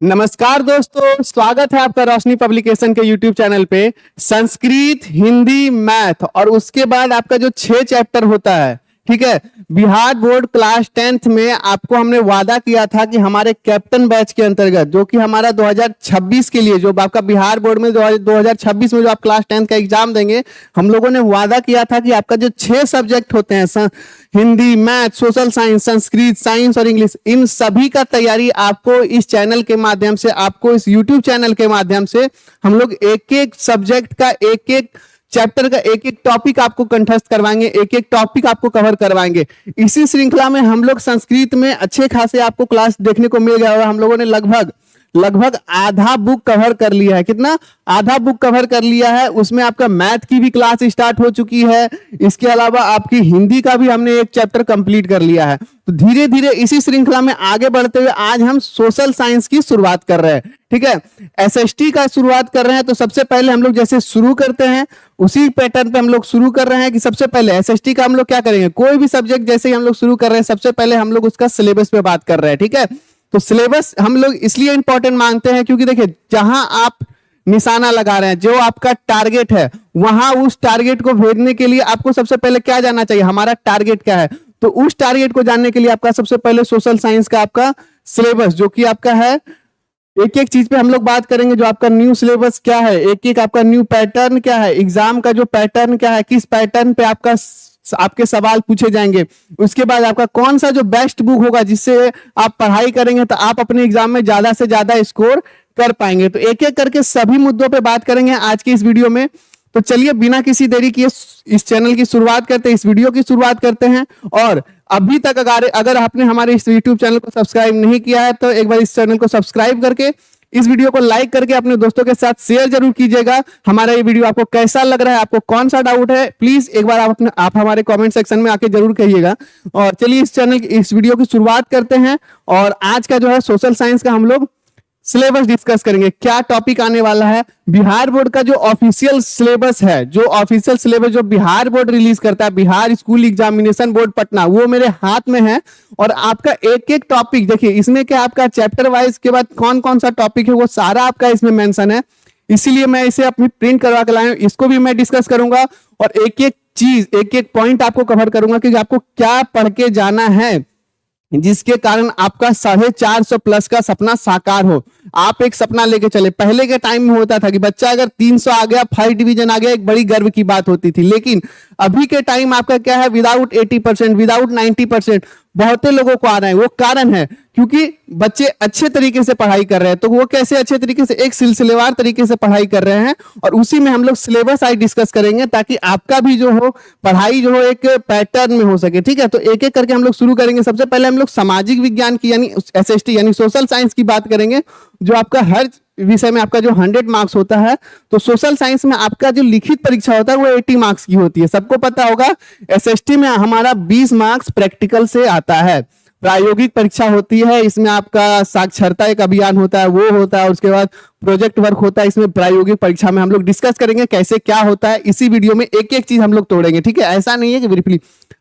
नमस्कार दोस्तों, स्वागत है आपका रोशनी पब्लिकेशन के यूट्यूब चैनल पे। संस्कृत, हिंदी, मैथ और उसके बाद आपका जो 6 चैप्टर होता है, ठीक है। बिहार बोर्ड क्लास 10th में आपको हमने वादा किया था कि हमारे कैप्टन बैच के अंतर्गत, जो कि हमारा 2026 के लिए, जो आपका बिहार बोर्ड में 2026 में जो आप क्लास 10th का एग्जाम देंगे, हम लोगों ने वादा किया था कि आपका जो 6 सब्जेक्ट होते हैं, Hindi, math, social science, Sanskrit, science और इंग्लिश, इन सभी का तैयारी आपको इस चैनल के माध्यम से, आपको इस यूट्यूब चैनल के माध्यम से हम लोग एक एक सब्जेक्ट का, एक एक चैप्टर का, एक एक टॉपिक आपको कंठस्थ करवाएंगे, एक एक टॉपिक आपको कवर करवाएंगे। इसी श्रृंखला में हम लोग संस्कृत में अच्छे खासे आपको क्लास देखने को मिल गया और हम लोगों ने लगभग आधा बुक कवर कर लिया है। कितना? आधा बुक कवर कर लिया है। उसमें आपका मैथ की भी क्लास स्टार्ट हो चुकी है। इसके अलावा आपकी हिंदी का भी हमने एक चैप्टर कंप्लीट कर लिया है। तो धीरे धीरे इसी श्रृंखला में आगे बढ़ते हुए आज हम सोशल साइंस की शुरुआत कर रहे हैं, ठीक है। एसएसटी का शुरुआत कर रहे हैं। तो सबसे पहले हम लोग जैसे शुरू करते हैं उसी पैटर्न पे हम लोग शुरू कर रहे हैं कि सबसे पहले एसएसटी का हम लोग क्या करेंगे, कोई भी सब्जेक्ट जैसे ही हम लोग शुरू कर रहे हैं, सबसे पहले हम लोग उसका सिलेबस पे बात कर रहे हैं, ठीक है। तो सिलेबस हम लोग इसलिए इंपॉर्टेंट मानते हैं क्योंकि देखिए, जहां आप निशाना लगा रहे हैं, जो आपका टारगेट है, वहां उस टारगेट को भेजने के लिए आपको सबसे पहले क्या जानना चाहिए, हमारा टारगेट क्या है। तो उस टारगेट को जानने के लिए आपका सबसे पहले सोशल साइंस का आपका सिलेबस, जो कि आपका है, एक एक चीज पे हम लोग बात करेंगे। जो आपका न्यू सिलेबस क्या है, एक एक आपका न्यू पैटर्न क्या है, एग्जाम का जो पैटर्न क्या है, किस पैटर्न पे आपके सवाल पूछे जाएंगे। उसके बाद आपका कौन सा जो बेस्ट बुक होगा जिससे आप पढ़ाई करेंगे तो आप अपने एग्जाम में ज्यादा से ज्यादा स्कोर कर पाएंगे। तो एक एक करके सभी मुद्दों पे बात करेंगे आज की इस वीडियो में। तो चलिए बिना किसी देरी किए इस चैनल की शुरुआत करते हैं, इस वीडियो की शुरुआत करते हैं। और अभी तक अगर आपने हमारे इस यूट्यूब चैनल को सब्सक्राइब नहीं किया है तो एक बार इस चैनल को सब्सक्राइब करके, इस वीडियो को लाइक करके अपने दोस्तों के साथ शेयर जरूर कीजिएगा। हमारा ये वीडियो आपको कैसा लग रहा है, आपको कौन सा डाउट है, प्लीज एक बार आप हमारे कमेंट सेक्शन में आके जरूर कहिएगा। और चलिए इस वीडियो की शुरुआत करते हैं। और आज का जो है सोशल साइंस का हम लोग सिलेबस डिस्कस करेंगे। क्या टॉपिक आने वाला है, बिहार बोर्ड का जो ऑफिशियल सिलेबस है, जो बिहार बोर्ड रिलीज करता है, Bihar school examination board Patna, वो मेरे हाथ में है। और आपका एक एक टॉपिक देखिए, इसमें क्या आपका चैप्टर वाइज के बाद कौन कौन सा टॉपिक है वो सारा आपका इसमें मेंशन है। इसीलिए मैं इसे अपनी प्रिंट करवा के लाया हूं, इसको भी मैं डिस्कस करूंगा और एक एक चीज, एक एक पॉइंट आपको कवर करूंगा कि आपको क्या पढ़ के जाना है जिसके कारण आपका 450 प्लस का सपना साकार हो। आप एक सपना लेके चले। पहले के टाइम में होता था कि बच्चा अगर 300 आ गया, 5 डिवीजन आ गया, एक बड़ी गर्व की बात होती थी। लेकिन अभी के टाइम आपका क्या है, विदाउट 80%, विदाउट 90% बहुते लोगों को आ रहा है। वो कारण है क्योंकि बच्चे अच्छे तरीके से पढ़ाई कर रहे हैं। तो वो कैसे अच्छे तरीके से, एक सिलसिलेवार तरीके से पढ़ाई कर रहे हैं और उसी में हम लोग सिलेबस आज डिस्कस करेंगे ताकि आपका भी जो हो पढ़ाई जो हो एक पैटर्न में हो सके, ठीक है। तो एक एक करके हम लोग शुरू करेंगे। सबसे पहले हम लोग सामाजिक विज्ञान की यानी एसएसटी यानी सोशल साइंस की बात करेंगे, जो आपका हर विषय में आपका जो 100 मार्क्स होता है। तो सोशल साइंस में आपका जो लिखित परीक्षा होता है वो 80 मार्क्स की होती है, सबको पता होगा। एसएसटी में हमारा 20 मार्क्स प्रैक्टिकल से आता है। प्रायोगिक परीक्षा होती है, इसमें आपका साक्षरता एक अभियान होता है, वो होता है। उसके बाद प्रोजेक्ट वर्क होता है। इसमें प्रायोगिक परीक्षा में हम लोग डिस्कस करेंगे कैसे क्या होता है। इसी वीडियो में एक एक चीज हम लोग तोड़ेंगे, ठीक है। ऐसा नहीं है कि ब्रीफली,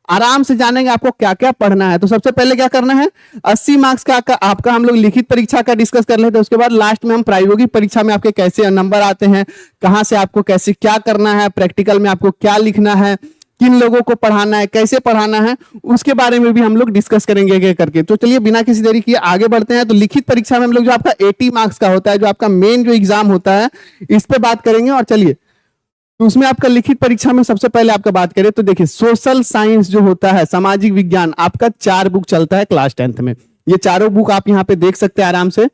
आराम से जानेंगे आपको क्या क्या पढ़ना है। तो सबसे पहले क्या करना है, 80 मार्क्स का आपका हम लोग लिखित परीक्षा का डिस्कस कर लेते हैं। उसके बाद लास्ट में हम प्रायोगिक परीक्षा में आपके कैसे नंबर आते हैं, कहां से आपको कैसे क्या करना है, प्रैक्टिकल में आपको क्या लिखना है, किन लोगों को पढ़ाना है, कैसे पढ़ाना है, उसके बारे में भी हम लोग डिस्कस करेंगे एक करके। तो चलिए बिना किसी देरी किए आगे बढ़ते हैं। तो लिखित परीक्षा में हम लोग जो आपका 80 मार्क्स का होता है, जो आपका मेन जो एग्जाम होता है, इस पे बात करेंगे। और चलिए, तो उसमें आपका लिखित परीक्षा में सबसे पहले आपका बात करें तो देखिए, सोशल साइंस जो होता है, सामाजिक विज्ञान, आपका 4 बुक चलता है क्लास 10th में। ये चारों बुक आप यहाँ पे देख सकते हैं आराम से।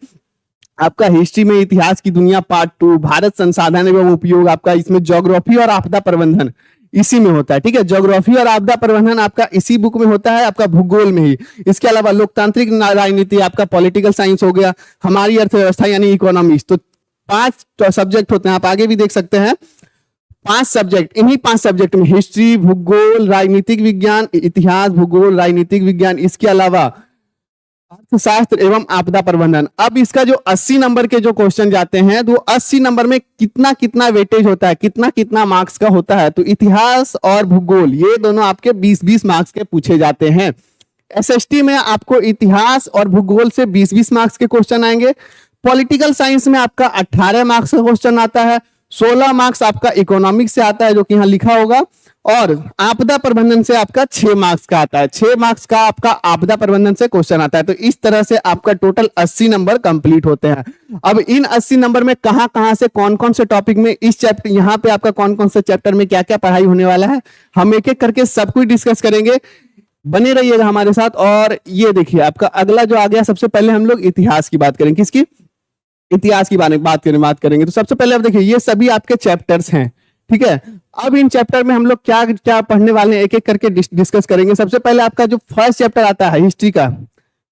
आपका हिस्ट्री में इतिहास की दुनिया पार्ट 2, भारत संसाधन एवं उपयोग, आपका इसमें ज्योग्राफी और आपदा प्रबंधन इसी में होता है, ठीक है। ज्योग्राफी और आपदा प्रबंधन आपका इसी बुक में होता है, आपका भूगोल में ही। इसके अलावा लोकतांत्रिक राजनीति, आपका पॉलिटिकल साइंस हो गया, हमारी अर्थव्यवस्था यानी इकोनॉमिक्स। तो 5 सब्जेक्ट होते हैं, आप आगे भी देख सकते हैं। 5 सब्जेक्ट, इन्हीं 5 सब्जेक्ट में हिस्ट्री, भूगोल, राजनीतिक विज्ञान, इतिहास, भूगोल, राजनीतिक विज्ञान, इसके अलावा अर्थशास्त्र एवं आपदा प्रबंधन। अब इसका जो 80 नंबर के जो क्वेश्चन जाते हैं, तो 80 नंबर में कितना कितना वेटेज होता है, कितना कितना मार्क्स का होता है। तो इतिहास और भूगोल ये दोनों आपके 20-20 मार्क्स के पूछे जाते हैं। एसएसटी में आपको इतिहास और भूगोल से 20-20 मार्क्स के क्वेश्चन आएंगे। पॉलिटिकल साइंस में आपका 18 मार्क्स का क्वेश्चन आता है, 16 मार्क्स आपका इकोनॉमिक्स से आता है जो कि यहाँ लिखा होगा, और आपदा प्रबंधन से आपका 6 मार्क्स का आता है, 6 मार्क्स का आपका आपदा प्रबंधन से क्वेश्चन आता है। तो इस तरह से आपका टोटल 80 नंबर कंप्लीट होते हैं। अब इन 80 नंबर में कहां कहां से कौन कौन से टॉपिक में इस चैप्टर, यहाँ पे आपका कौन कौन से चैप्टर में क्या क्या पढ़ाई होने वाला है, हम एक एक करके सब कुछ डिस्कस करेंगे। बने रहिएगा हमारे साथ। और ये देखिए आपका अगला जो आ गया, सबसे पहले हम लोग इतिहास की बात करेंगे। किसकी? इतिहास की बात करेंगे। तो सबसे पहले आप देखिए ये सभी आपके चैप्टर्स हैं, ठीक है। अब इन चैप्टर में हम लोग क्या क्या पढ़ने वाले हैं एक एक करके डिस्कस करेंगे। सबसे पहले आपका जो फर्स्ट चैप्टर आता है हिस्ट्री का,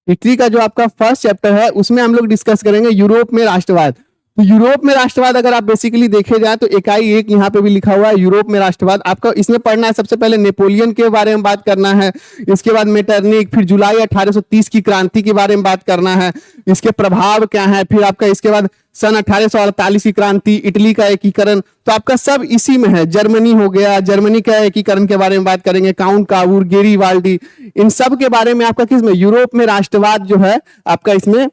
हिस्ट्री का जो आपका फर्स्ट चैप्टर है उसमें हम लोग डिस्कस करेंगे यूरोप में राष्ट्रवाद। तो यूरोप में राष्ट्रवाद अगर आप बेसिकली देखे जाए तो इकाई 1 यहाँ पे भी लिखा हुआ है यूरोप में राष्ट्रवाद। आपका इसमें पढ़ना है सबसे पहले नेपोलियन के बारे में बात करना है, इसके बाद मेटरनिक, फिर जुलाई 1830 की क्रांति के बारे में बात करना है, इसके प्रभाव क्या है, फिर आपका इसके बाद सन 1848 की क्रांति, इटली का एकीकरण, तो आपका सब इसी में है। जर्मनी हो गया, जर्मनी का एकीकरण के बारे में बात करेंगे, काउंट काउर, गेरीवाल्डी, इन सब के बारे में आपका किसमें यूरोप में राष्ट्रवाद जो है आपका इसमें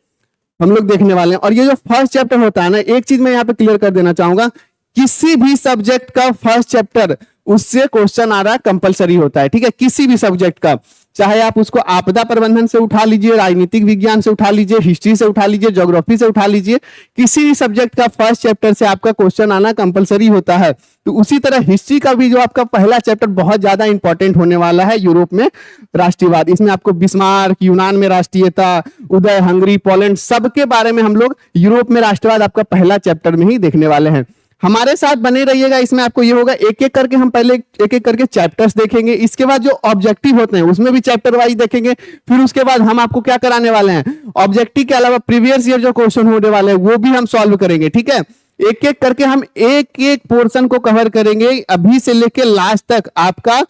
हम लोग देखने वाले हैं। और ये जो फर्स्ट चैप्टर होता है ना, एक चीज मैं यहाँ पे क्लियर कर देना चाहूंगा, किसी भी सब्जेक्ट का फर्स्ट चैप्टर उससे क्वेश्चन आ रहा है कंपलसरी होता है, ठीक है। किसी भी सब्जेक्ट का, चाहे आप उसको आपदा प्रबंधन से उठा लीजिए, राजनीतिक विज्ञान से उठा लीजिए, हिस्ट्री से उठा लीजिए, ज्योग्राफी से उठा लीजिए, किसी भी सब्जेक्ट का फर्स्ट चैप्टर से आपका क्वेश्चन आना कंपलसरी होता है। तो उसी तरह हिस्ट्री का भी जो आपका पहला चैप्टर बहुत ज्यादा इंपॉर्टेंट होने वाला है यूरोप में राष्ट्रीयवाद। इसमें आपको बिस्मार्क, यूनान में राष्ट्रीयता, उदय, हंगरी, पोलैंड, सबके बारे में हम लोग यूरोप में राष्ट्रवाद आपका पहला चैप्टर में ही देखने वाले हैं। हमारे साथ बने रहिएगा। इसमें आपको ये होगा एक एक करके हम पहले एक एक करके चैप्टर्स देखेंगे, इसके बाद जो ऑब्जेक्टिव होते हैं उसमें भी चैप्टर वाइज देखेंगे, फिर उसके बाद हम आपको क्या कराने वाले हैं, ऑब्जेक्टिव के अलावा प्रीवियस ईयर जो क्वेश्चन होने वाले हैं वो भी हम सॉल्व करेंगे, ठीक है। एक एक करके हम एक एक पोर्शन को कवर करेंगे, अभी से लेके लास्ट तक आपका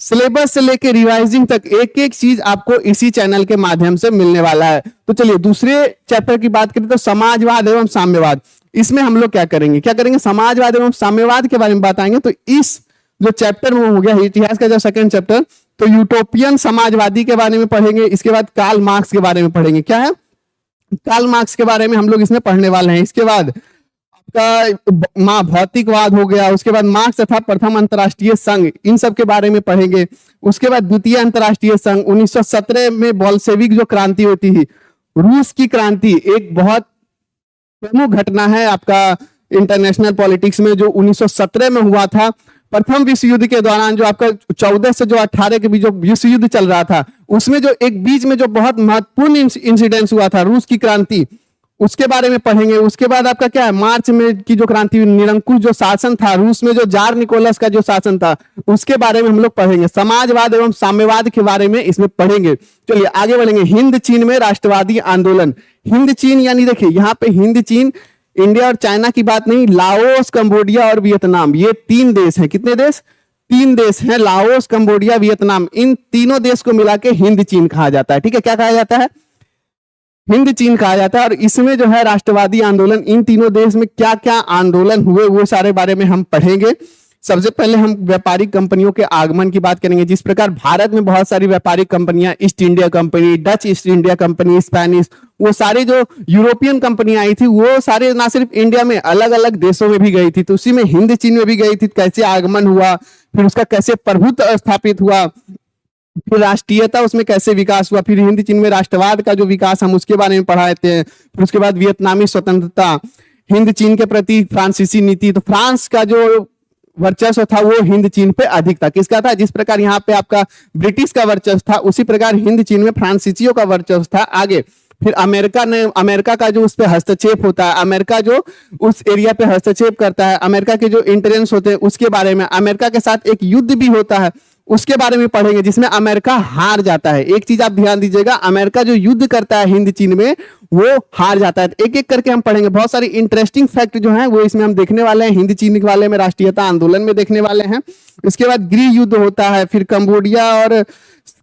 सिलेबस से लेके रिवाइजिंग तक एक एक चीज आपको इसी चैनल के माध्यम से मिलने वाला है। तो चलिए दूसरे चैप्टर की बात करें तो समाजवाद एवं साम्यवाद। इसमें हम लोग क्या करेंगे, समाजवाद एवं साम्यवाद के बारे में बताएंगे। तो इस जो चैप्टर में हो गया इतिहास का जो सेकंड चैप्टर, तो यूटोपियन समाजवादी के बारे में पढ़ेंगे, इसके बाद कार्ल मार्क्स के बारे में पढ़ेंगे। क्या है? कार्ल मार्क्स के बारे में हम लोग इसमें पढ़ने वाले हैं। इसके बाद आपका भौतिकवाद हो गया, उसके बाद मार्क्स तथा प्रथम अंतरराष्ट्रीय संघ, इन सब के बारे में पढ़ेंगे। उसके बाद द्वितीय अंतरराष्ट्रीय संघ, 1917 में बोल्शेविक जो क्रांति होती थी, रूस की क्रांति, एक बहुत प्रमुख घटना है आपका इंटरनेशनल पॉलिटिक्स में, जो 1917 में हुआ था। प्रथम विश्व युद्ध के दौरान जो आपका 14 से जो 18 के बीच जो विश्व युद्ध चल रहा था, उसमें जो एक बीच में जो बहुत महत्वपूर्ण इंसिडेंस हुआ था रूस की क्रांति, उसके बारे में पढ़ेंगे। उसके बाद आपका क्या है, मार्च में की जो क्रांति, निरंकुश जो शासन था रूस में, जो जार निकोलस का जो शासन था, उसके बारे में हम लोग पढ़ेंगे। समाजवाद एवं साम्यवाद के बारे में इसमें पढ़ेंगे। चलिए आगे बढ़ेंगे। हिंद चीन में राष्ट्रवादी आंदोलन। हिंद चीन यानी देखिए यहाँ पे हिंद चीन, इंडिया और चाइना की बात नहीं, लाओस, कंबोडिया और वियतनाम, ये 3 देश हैं। कितने देश? 3 देश हैं, लाओस, कंबोडिया, वियतनाम। इन तीनों देश को मिला के हिंद चीन कहा जाता है, ठीक है। क्या कहा जाता है? हिंद चीन कहा जाता है। और इसमें जो है राष्ट्रवादी आंदोलन, इन तीनों देश में क्या क्या आंदोलन हुए वो सारे बारे में हम पढ़ेंगे। सबसे पहले हम व्यापारिक कंपनियों के आगमन की बात करेंगे। जिस प्रकार भारत में बहुत सारी व्यापारिक कंपनियां, east India company, Dutch east India company, Spanish, वो सारी जो यूरोपियन कंपनियां आई थी, वो सारे ना सिर्फ इंडिया में, अलग अलग देशों में भी गई थी। तो उसी में हिंद चीन में भी गई थी। कैसे आगमन हुआ, फिर उसका कैसे प्रभुत्व स्थापित हुआ, फिर राष्ट्रीयता उसमें कैसे विकास हुआ, फिर हिंद चीन में राष्ट्रवाद का जो विकास हम उसके बारे में पढ़ाते हैं। फिर उसके बाद वियतनामी स्वतंत्रता, हिंद चीन के प्रति फ्रांसीसी नीति, तो फ्रांस का जो वर्चस्व था वो हिंद चीन पे अधिक था। किसका था? जिस प्रकार यहाँ पे आपका ब्रिटिश का वर्चस्व था, उसी प्रकार हिंद चीन में फ्रांसीसियों का वर्चस्व था। आगे फिर अमेरिका का जो उस पे हस्तक्षेप होता है, अमेरिका जो उस एरिया पे हस्तक्षेप करता है, अमेरिका के जो इंटरेंस होते हैं उसके बारे में, अमेरिका के साथ एक युद्ध भी होता है उसके बारे में पढ़ेंगे, जिसमें अमेरिका हार जाता है। एक चीज आप ध्यान दीजिएगा, अमेरिका जो युद्ध करता है हिंद चीन में, वो हार जाता है। एक एक करके हम पढ़ेंगे। बहुत सारी इंटरेस्टिंग फैक्ट जो है वो इसमें हम देखने वाले हैं। हिंद चीन वाले में, राष्ट्रीयता आंदोलन में देखने वाले हैं। इसके बाद गृह युद्ध होता है, फिर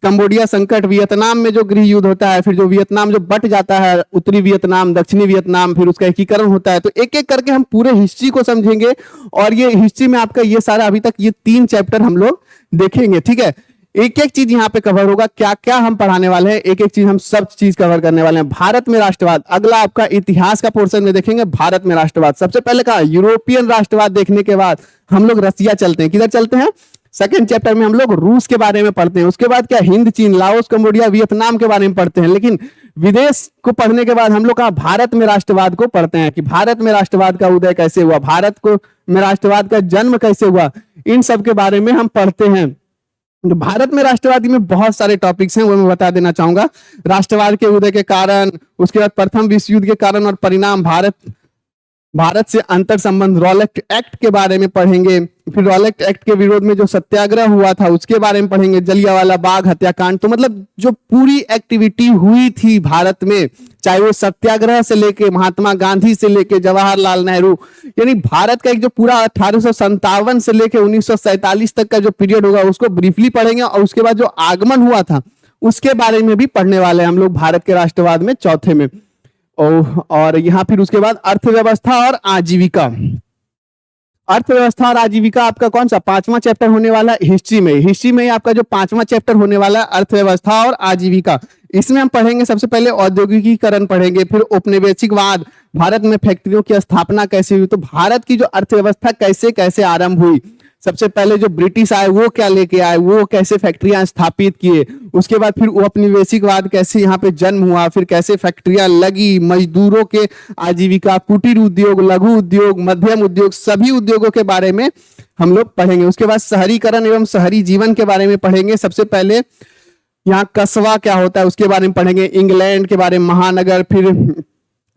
कंबोडिया संकट, वियतनाम में जो गृह युद्ध होता है, फिर जो वियतनाम जो बट जाता है, उत्तरी वियतनाम, दक्षिणी वियतनाम, फिर उसका एकीकरण होता है। तो एक एक करके हम पूरे हिस्ट्री को समझेंगे। और ये हिस्ट्री में आपका ये सारा अभी तक ये 3 चैप्टर हम लोग देखेंगे, ठीक है। एक एक चीज यहाँ पे कवर होगा, क्या क्या हम पढ़ाने वाले हैं, एक एक चीज हम सब चीज कवर करने वाले हैं। भारत में राष्ट्रवाद, अगला आपका इतिहास का पोर्शन में देखेंगे भारत में राष्ट्रवाद। सबसे पहले कहा यूरोपियन राष्ट्रवाद, देखने के बाद हम लोग रसिया चलते हैं। किधर चलते हैं? सेकंड चैप्टर में हम लोग रूस के बारे में पढ़ते हैं। उसके बाद क्या हिंद, चीन, लाओस, कंबोडिया, वियतनाम के बारे में पढ़ते हैं। लेकिन विदेश को पढ़ने के बाद हम लोग कहा भारत में राष्ट्रवाद को पढ़ते हैं कि भारत में राष्ट्रवाद का उदय कैसे हुआ, भारत को में राष्ट्रवाद का जन्म कैसे हुआ, इन सब के बारे में हम पढ़ते हैं। तो भारत में राष्ट्रवादी में बहुत सारे टॉपिक्स हैं, वो मैं बता देना चाहूंगा। राष्ट्रवाद के उदय के कारण, उसके बाद प्रथम विश्व युद्ध के कारण और परिणाम, भारत से अंतर संबंध, रॉलेट एक्ट के बारे में पढ़ेंगे। फिर रॉलेट एक्ट के विरोध में जो सत्याग्रह हुआ था उसके बारे में पढ़ेंगे। जलियांवाला बाग हत्याकांड, तो मतलब जो पूरी एक्टिविटी हुई थी भारत में, चाहे वो सत्याग्रह से लेके महात्मा गांधी से लेके जवाहरलाल नेहरू, यानी भारत का एक जो पूरा 1857 से लेके 1947 तक का जो पीरियड होगा उसको ब्रीफली पढ़ेंगे। और उसके बाद जो आगमन हुआ था उसके बारे में भी पढ़ने वाले हैं हम लोग भारत के राष्ट्रवाद में, चौथे में। और यहाँ फिर उसके बाद अर्थव्यवस्था और आजीविका। अर्थव्यवस्था और आजीविका आपका कौन सा? 5वां चैप्टर होने वाला है हिस्ट्री में। हिस्ट्री में आपका जो 5वां चैप्टर होने वाला है अर्थव्यवस्था और आजीविका, इसमें हम पढ़ेंगे सबसे पहले औद्योगिकीकरण पढ़ेंगे, फिर औपनिवेशिकवाद, भारत में फैक्ट्रियों की स्थापना कैसे हुई, तो भारत की जो अर्थव्यवस्था कैसे कैसे आरंभ हुई, सबसे पहले जो ब्रिटिश आए वो क्या लेके आए, वो कैसे फैक्ट्रियां स्थापित किए, उसके बाद फिर औपनिवेशिकवाद कैसे यहाँ पे जन्म हुआ, फिर कैसे फैक्ट्रियां लगी, मजदूरों के आजीविका, कुटीर उद्योग, लघु उद्योग, मध्यम उद्योग, सभी उद्योगों के बारे में हम लोग पढ़ेंगे। उसके बाद शहरीकरण एवं शहरी जीवन के बारे में पढ़ेंगे। सबसे पहले यहाँ कस्बा क्या होता है उसके बारे में पढ़ेंगे, इंग्लैंड के बारे में, महानगर, फिर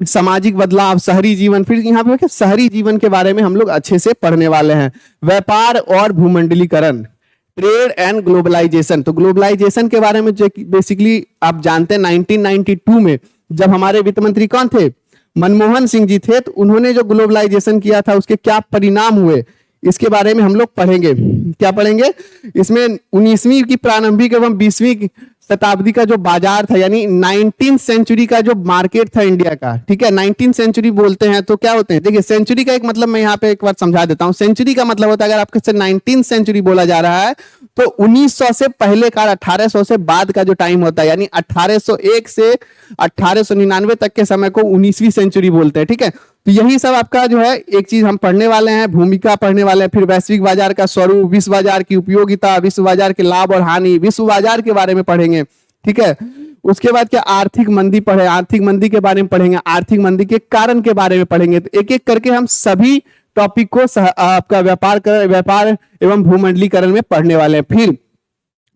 सामाजिक बदलाव, शहरी जीवन, फिर यहाँ पे शहरी जीवन के बारे में हम लोग अच्छे से पढ़ने वाले हैं। व्यापार और भूमंडलीकरण, ट्रेड एंड ग्लोबलाइजेशन, तो ग्लोबलाइजेशन के बारे में जो बेसिकली आप जानते हैं 1992 में जब हमारे वित्त मंत्री कौन थे? मनमोहन सिंह जी थे, तो उन्होंने जो ग्लोबलाइजेशन किया था उसके क्या परिणाम हुए इसके बारे में हम लोग पढ़ेंगे। क्या पढ़ेंगे? इसमें 19वीं की प्रारंभिक एवं 20वीं शताब्दी का जो बाजार था, यानी 19th सेंचुरी का जो मार्केट था इंडिया का, ठीक है, 19th सेंचुरी बोलते हैं तो क्या होते हैं? देखिए सेंचुरी का एक मतलब मैं यहाँ पे एक बार समझा देता हूँ। सेंचुरी का मतलब होता है अगर आपके 19th सेंचुरी बोला जा रहा है तो 1900 से पहले का, 1800 से बाद का जो टाइम होता है, यानी 1801 से 1899 तक के समय को 19वीं सेंचुरी बोलते हैं, ठीक है। तो यही सब आपका जो है एक चीज हम पढ़ने वाले हैं, भूमिका पढ़ने वाले हैं, फिर वैश्विक बाजार का स्वरूप, विश्व बाजार की उपयोगिता, विश्व बाजार के लाभ और हानि, विश्व बाजार के बारे में पढ़ेंगे, ठीक है। उसके बाद क्या आर्थिक मंदी पढ़े, आर्थिक मंदी के बारे में पढ़ेंगे, आर्थिक मंदी के कारण के बारे में पढ़ेंगे। तो एक एक करके हम सभी टॉपिक को आपका व्यापार एवं भूमंडलीकरण में पढ़ने वाले हैं। फिर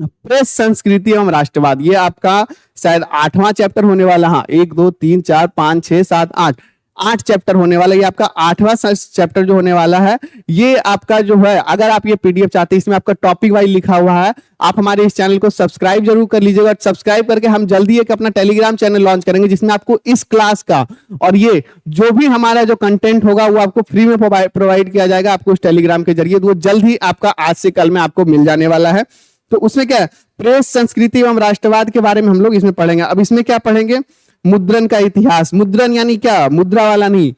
प्रेस संस्कृति एवं राष्ट्रवाद, ये आपका शायद 8वां चैप्टर होने वाला। हाँ, 1 2 3 4 5 6 7 8 चैप्टर होने वाला है। ये आपका 8वां चैप्टर जो होने वाला है, ये आपका जो है, अगर आप ये पीडीएफ चाहते हैं, इसमें आपका टॉपिक वाइज लिखा हुआ है। आप हमारे इस चैनल को सब्सक्राइब जरूर कर लीजिएगा। सब्सक्राइब करके हम जल्दी एक अपना टेलीग्राम चैनल लॉन्च करेंगे जिसमें आपको इस क्लास का और ये जो भी हमारा जो कंटेंट होगा वो आपको फ्री में प्रोवाइड किया जाएगा आपको उस टेलीग्राम के जरिए। तो वो जल्द ही आपका आज से कल में आपको मिल जाने वाला है। तो उसमें क्या है, प्रेस संस्कृति एवं राष्ट्रवाद के बारे में हम लोग इसमें पढ़ेंगे। अब इसमें क्या पढ़ेंगे? मुद्रण का इतिहास। मुद्रण यानी क्या? मुद्रा वाला नहीं,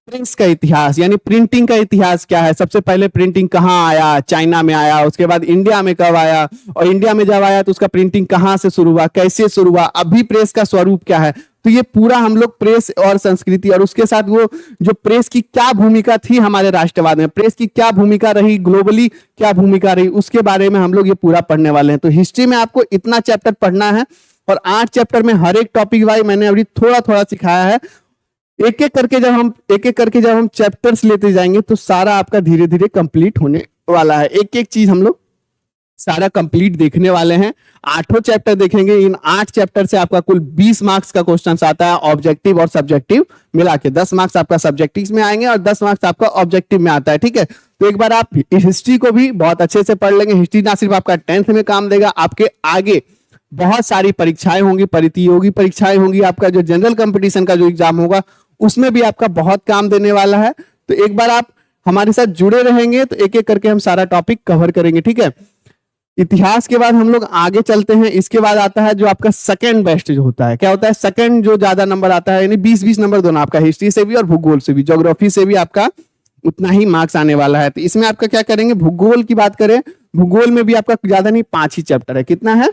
प्रिंट्स का इतिहास, यानी प्रिंटिंग का इतिहास क्या है। सबसे पहले प्रिंटिंग कहाँ आया? चाइना में आया। उसके बाद इंडिया में कब आया, और इंडिया में जब आया तो उसका प्रिंटिंग कहाँ से शुरू हुआ, कैसे शुरू हुआ, अभी प्रेस का स्वरूप क्या है। तो ये पूरा हम लोग प्रेस और संस्कृति, और उसके साथ वो जो प्रेस की क्या भूमिका थी हमारे राष्ट्रवाद में, प्रेस की क्या भूमिका रही, ग्लोबली क्या भूमिका रही, उसके बारे में हम लोग ये पूरा पढ़ने वाले हैं। तो हिस्ट्री में आपको इतना चैप्टर पढ़ना है, और 8 चैप्टर में हर एक टॉपिक वाइज मैंने अभी थोड़ा थोड़ा सिखाया है। एक एक करके जब हम चैप्टर्स लेते जाएंगे तो सारा आपका धीरे धीरे कंप्लीट होने वाला है। एक एक चीज हम लोग सारा कंप्लीट देखने वाले हैं। 8 चैप्टर देखेंगे। इन 8 चैप्टर से आपका कुल 20 मार्क्स का क्वेश्चन आता है, ऑब्जेक्टिव और सब्जेक्टिव मिला के। 10 मार्क्स आपका सब्जेक्टिव में आएंगे और 10 मार्क्स आपका ऑब्जेक्टिव में आता है, ठीक है। तो एक बार आप हिस्ट्री को भी बहुत अच्छे से पढ़ लेंगे। हिस्ट्री ना सिर्फ आपका 10th में काम देगा, आपके आगे बहुत सारी परीक्षाएं होंगी, प्रतियोगी परीक्षाएं होंगी, आपका जो जनरल कंपटीशन का जो एग्जाम होगा उसमें भी आपका बहुत काम देने वाला है। तो एक बार आप हमारे साथ जुड़े रहेंगे तो एक एक करके हम सारा टॉपिक कवर करेंगे, ठीक है। इतिहास के बाद हम लोग आगे चलते हैं। इसके बाद आता है जो आपका सेकंड बेस्ट जो होता है। क्या होता है? सेकंड जो ज्यादा नंबर आता है, यानी 20-20 नंबर दोनों आपका, हिस्ट्री से भी और भूगोल से भी, ज्योग्राफी से भी आपका उतना ही मार्क्स आने वाला है। तो इसमें आपका क्या करेंगे, भूगोल की बात करें भूगोल में भी आपका ज्यादा नहीं 5 ही चैप्टर है। कितना है?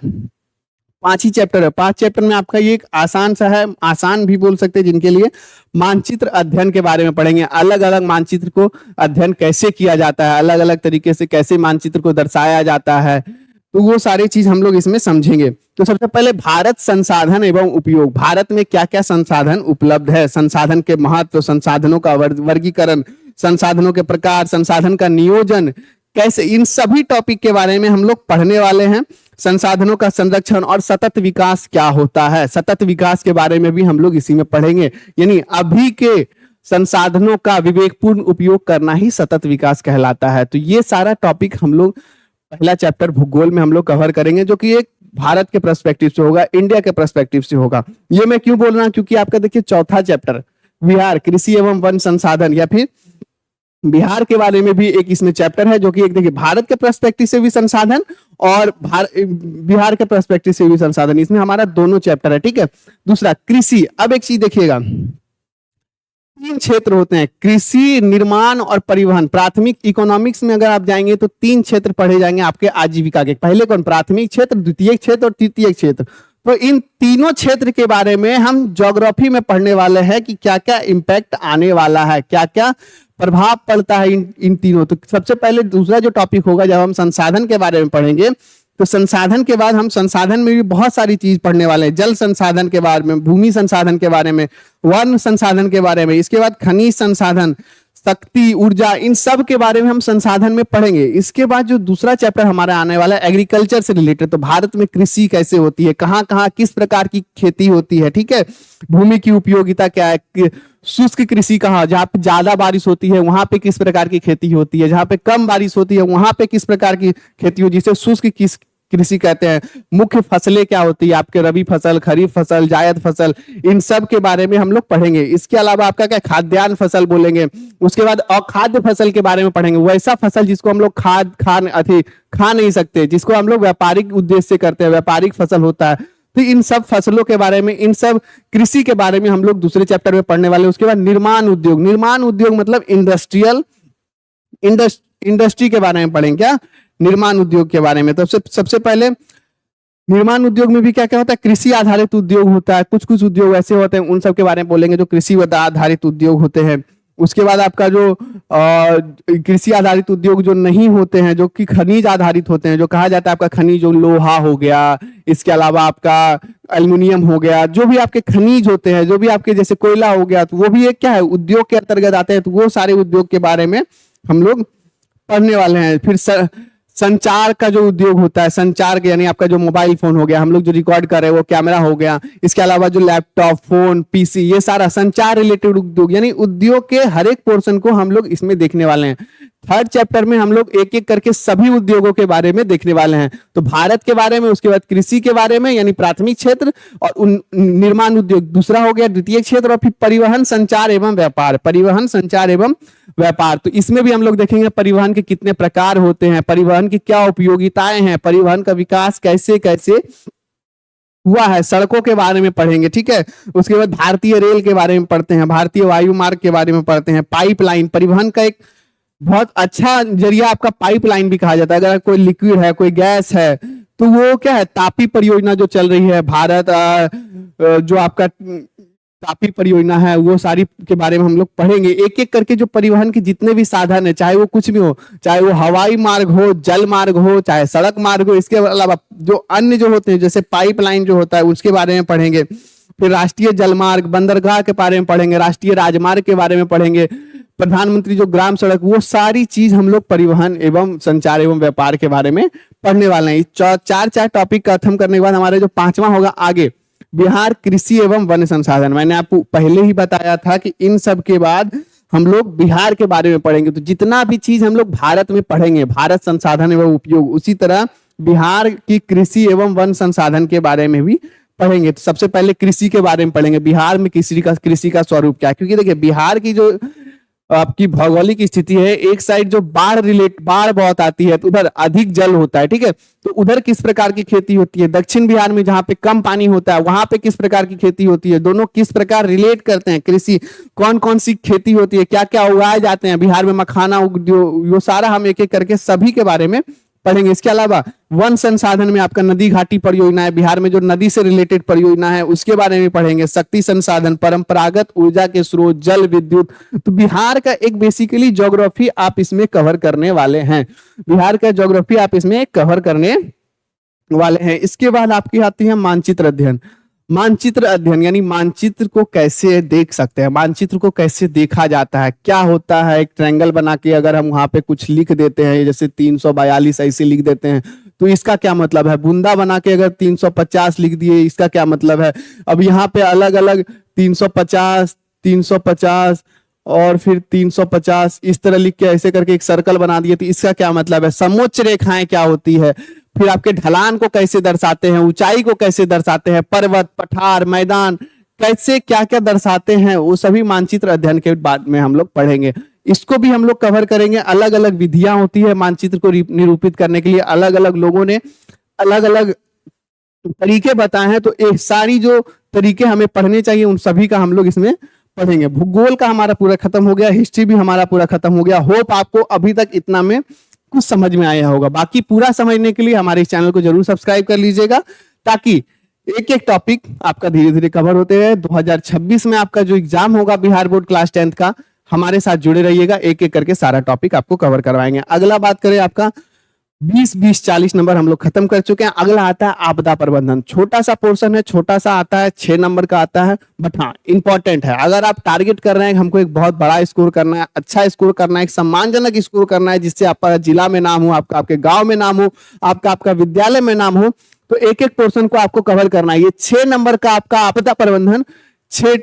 5 ही चैप्टर है। 5 चैप्टर में आपका ये एक आसान सा है, आसान भी बोल सकते हैं जिनके लिए, मानचित्र अध्ययन के बारे में पढ़ेंगे। अलग अलग मानचित्र को अध्ययन कैसे किया जाता है, अलग अलग तरीके से कैसे मानचित्र को दर्शाया जाता है, तो वो सारी चीज हम लोग इसमें समझेंगे। तो सबसे पहले भारत संसाधन एवं उपयोग, भारत में क्या क्या संसाधन उपलब्ध है, संसाधन के महत्व, संसाधनों का वर्गीकरण, संसाधनों के प्रकार, संसाधन का नियोजन कैसे, इन सभी टॉपिक के बारे में हम लोग पढ़ने वाले हैं। संसाधनों का संरक्षण और सतत विकास क्या होता है, सतत विकास के बारे में भी हम लोग इसी में पढ़ेंगे। यानी अभी के संसाधनों का विवेकपूर्ण उपयोग करना ही सतत विकास कहलाता है। तो ये सारा टॉपिक हम लोग पहला चैप्टर भूगोल में हम लोग कवर करेंगे, जो कि एक भारत के पर्सपेक्टिव से होगा, इंडिया के पर्सपेक्टिव से होगा। ये मैं क्यों बोल रहा हूं, क्योंकि आपका देखिए चौथा चैप्टर बिहार कृषि एवं वन संसाधन, या फिर बिहार के बारे में भी एक इसमें चैप्टर है, जो कि एक देखिए भारत के पर्सपेक्टिव से भी संसाधन और बिहार के पर्सपेक्टिव से भी संसाधन, इसमें हमारा दोनों चैप्टर है। ठीक है। दूसरा कृषि। अब एक चीज देखिएगा, 3 क्षेत्र होते हैं, कृषि, निर्माण और परिवहन। प्राथमिक इकोनॉमिक्स में अगर आप जाएंगे तो 3 क्षेत्र पढ़े जाएंगे आपके आजीविका के। पहले कौन? प्राथमिक क्षेत्र, द्वितीय क्षेत्र और तृतीय क्षेत्र। तो इन तीनों क्षेत्र के बारे में हम ज्योग्राफी में पढ़ने वाले हैं कि क्या क्या इंपैक्ट आने वाला है, क्या क्या प्रभाव पड़ता है इन तीनों। तो सबसे पहले दूसरा जो टॉपिक होगा, जब हम संसाधन के बारे में पढ़ेंगे, तो संसाधन के बाद हम संसाधन में भी बहुत सारी चीज पढ़ने वाले हैं। जल संसाधन के बारे में, भूमि संसाधन के बारे में, वन संसाधन के बारे में, इसके बाद खनिज संसाधन, शक्ति, ऊर्जा, इन सब के बारे में हम संसाधन में पढ़ेंगे। इसके बाद जो दूसरा चैप्टर हमारा आने वाला है एग्रीकल्चर से रिलेटेड, तो भारत में कृषि कैसे होती है, कहाँ कहाँ किस प्रकार की खेती होती है। ठीक है। भूमि की उपयोगिता क्या है, शुष्क कृषि कहाँ, जहाँ पे ज्यादा बारिश होती है वहां पे किस प्रकार की खेती होती है, जहाँ पे कम बारिश होती है वहां पे किस प्रकार की खेती हो, जिसे शुष्क कृषि कहते हैं। मुख्य फसलें क्या होती है आपके, रबी फसल, खरीफ फसल, जायद फसल, इन सब के बारे में हम लोग पढ़ेंगे। इसके अलावा आपका क्या, खाद्यान्न फसल बोलेंगे। उसके बाद अखाद्य फसल के बारे में पढ़ेंगे, वैसा फसल जिसको हम लोग खा नहीं सकते, जिसको हम लोग व्यापारिक उद्देश्य से करते हैं, व्यापारिक फसल होता है। तो इन सब फसलों के बारे में, इन सब कृषि के बारे में हम लोग दूसरे चैप्टर में पढ़ने वाले। उसके बाद निर्माण उद्योग। निर्माण उद्योग मतलब इंडस्ट्री के बारे में पढ़ेंगे। क्या? निर्माण उद्योग के बारे में। तो सबसे पहले निर्माण उद्योग में भी क्या क्या होता है, कृषि आधारित उद्योग होता है, कुछ कुछ उद्योग ऐसे होते हैं, उन सब के बारे में बोलेंगे जो कृषि आधारित उद्योग होते हैं। उसके बाद आपका जो कृषि आधारित उद्योग जो नहीं होते हैं, जो कि खनिज आधारित होते हैं, जो कहा जाता है आपका खनिज, जो लोहा हो गया, इसके अलावा आपका एल्युमिनियम हो गया, जो भी आपके खनिज होते हैं, जो भी आपके जैसे कोयला हो गया, तो वो भी एक क्या है, उद्योग के अंतर्गत आते हैं। तो वो सारे उद्योग के बारे में हम लोग पढ़ने वाले हैं। फिर संचार का जो उद्योग होता है, संचार के यानी आपका जो मोबाइल फोन हो गया, हम लोग जो रिकॉर्ड कर रहे हैं वो कैमरा हो गया, इसके अलावा जो लैपटॉप, फोन, पीसी, ये सारा संचार रिलेटेड उद्योग, यानी उद्योग के हर एक पोर्शन को हम लोग इसमें देखने वाले हैं। थर्ड चैप्टर में हम लोग एक एक करके सभी उद्योगों के बारे में देखने वाले हैं। तो भारत के बारे में, उसके बाद कृषि के बारे में यानी प्राथमिक क्षेत्र, और निर्माण उद्योग दूसरा हो गया द्वितीय क्षेत्र, और फिर परिवहन, संचार एवं व्यापार। परिवहन, संचार एवं व्यापार, तो इसमें भी हम लोग देखेंगे परिवहन के कितने प्रकार होते हैं, परिवहन की क्या उपयोगिताएं हैं, परिवहन का विकास कैसे कैसे हुआ है, सड़कों के बारे में पढ़ेंगे। ठीक है। उसके बाद भारतीय रेल के बारे में पढ़ते हैं, भारतीय वायु मार्ग के बारे में पढ़ते हैं, पाइपलाइन, परिवहन का एक बहुत अच्छा जरिया आपका पाइपलाइन भी कहा जाता है। अगर कोई लिक्विड है, कोई गैस है, तो वो क्या है, तापी परियोजना जो चल रही है भारत, जो आपका तापी परियोजना है, वो सारी के बारे में हम लोग पढ़ेंगे। एक एक करके जो परिवहन के जितने भी साधन है, चाहे वो कुछ भी हो, चाहे वो हवाई मार्ग हो, जल मार्ग हो, चाहे सड़क मार्ग हो, इसके अलावा जो अन्य जो होते हैं जैसे पाइपलाइन जो होता है उसके बारे में पढ़ेंगे। फिर राष्ट्रीय जलमार्ग, बंदरगाह के बारे में पढ़ेंगे, राष्ट्रीय राजमार्ग के बारे में पढ़ेंगे, प्रधानमंत्री जो ग्राम सड़क, वो सारी चीज हम लोग परिवहन एवं संचार एवं व्यापार के बारे में पढ़ने वाले हैं। चार टॉपिक खत्म करने के बाद हमारे जो 5वां होगा आगे, बिहार कृषि एवं वन संसाधन। मैंने आपको पहले ही बताया था कि इन सब के बाद हम लोग बिहार के बारे में पढ़ेंगे। तो जितना भी चीज हम लोग भारत में पढ़ेंगे, भारत संसाधन एवं उपयोग, उसी तरह बिहार की कृषि एवं वन संसाधन के बारे में भी पढ़ेंगे। तो सबसे पहले कृषि के बारे में पढ़ेंगे, बिहार में कृषि का स्वरूप क्या है। क्योंकि देखिए बिहार की जो आपकी भौगोलिक स्थिति है, एक साइड जो बाढ़ बहुत आती है तो उधर अधिक जल होता है। ठीक है। तो उधर किस प्रकार की खेती होती है, दक्षिण बिहार में जहाँ पे कम पानी होता है वहां पे किस प्रकार की खेती होती है, दोनों किस प्रकार रिलेट करते हैं, कृषि कौन कौन सी खेती होती है, क्या क्या उगाए जाते हैं बिहार में, मखाना उद्योग, वो सारा हम एक एक करके सभी के बारे में पढ़ेंगे। इसके अलावा वन संसाधन में आपका नदी घाटी परियोजना है, बिहार में जो नदी से रिलेटेड परियोजना है उसके बारे में पढ़ेंगे। शक्ति संसाधन, परंपरागत ऊर्जा के स्रोत, जल विद्युत। तो बिहार का एक बेसिकली ज्योग्राफी आप इसमें कवर करने वाले हैं, बिहार का ज्योग्राफी आप इसमें कवर करने वाले हैं। इसके बाद आपकी आती है मानचित्र अध्ययन। मानचित्र अध्ययन यानी मानचित्र को कैसे देख सकते हैं, मानचित्र को कैसे देखा जाता है, क्या होता है। एक ट्रायंगल बना के अगर हम वहां पे कुछ लिख देते हैं, जैसे 342 ऐसे लिख देते हैं, तो इसका क्या मतलब है। बूंदा बना के अगर 350 लिख दिए, इसका क्या मतलब है। अब यहाँ पे अलग अलग 350 350 और फिर 350 इस तरह लिख के ऐसे करके एक सर्कल बना दिए, तो इसका क्या मतलब है। समोच्च रेखाएं क्या होती है, फिर आपके ढलान को कैसे दर्शाते हैं, ऊंचाई को कैसे दर्शाते हैं, पर्वत, पठार, मैदान कैसे क्या क्या दर्शाते हैं, वो सभी मानचित्र अध्ययन के बाद में हम लोग पढ़ेंगे। इसको भी हम लोग कवर करेंगे। अलग अलग विधियां होती है मानचित्र को निरूपित करने के लिए, अलग अलग लोगों ने अलग अलग तरीके बताए हैं, तो एक सारी जो तरीके हमें पढ़ने चाहिए उन सभी का हम लोग इसमें पढ़ेंगे। भूगोल का हमारा पूरा खत्म हो गया, हिस्ट्री भी हमारा पूरा खत्म हो गया। होप आपको अभी तक इतना में कुछ समझ में आया होगा। बाकी पूरा समझने के लिए हमारे इस चैनल को जरूर सब्सक्राइब कर लीजिएगा, ताकि एक एक टॉपिक आपका धीरे धीरे कवर होते रहे। 2026 में आपका जो एग्जाम होगा बिहार बोर्ड क्लास 10th का, हमारे साथ जुड़े रहिएगा, एक एक करके सारा टॉपिक आपको कवर करवाएंगे। अगला बात करें आपका 20-20-40 नंबर हम लोग खत्म कर चुके हैं। अगला आता है आपदा प्रबंधन। छोटा सा पोर्शन है, छोटा सा आता है, 6 नंबर का आता है, बट हाँ इंपॉर्टेंट है। अगर आप टारगेट कर रहे हैं हमको एक बहुत बड़ा स्कोर करना है, अच्छा स्कोर करना है, एक सम्मानजनक स्कोर करना है, जिससे आपका जिला में नाम हो, आपका आपके गांव में नाम हो, आपका आपका विद्यालय में नाम हो, तो एक एक पोर्शन को आपको कवर करना है। ये 6 नंबर का आपका आपदा प्रबंधन 6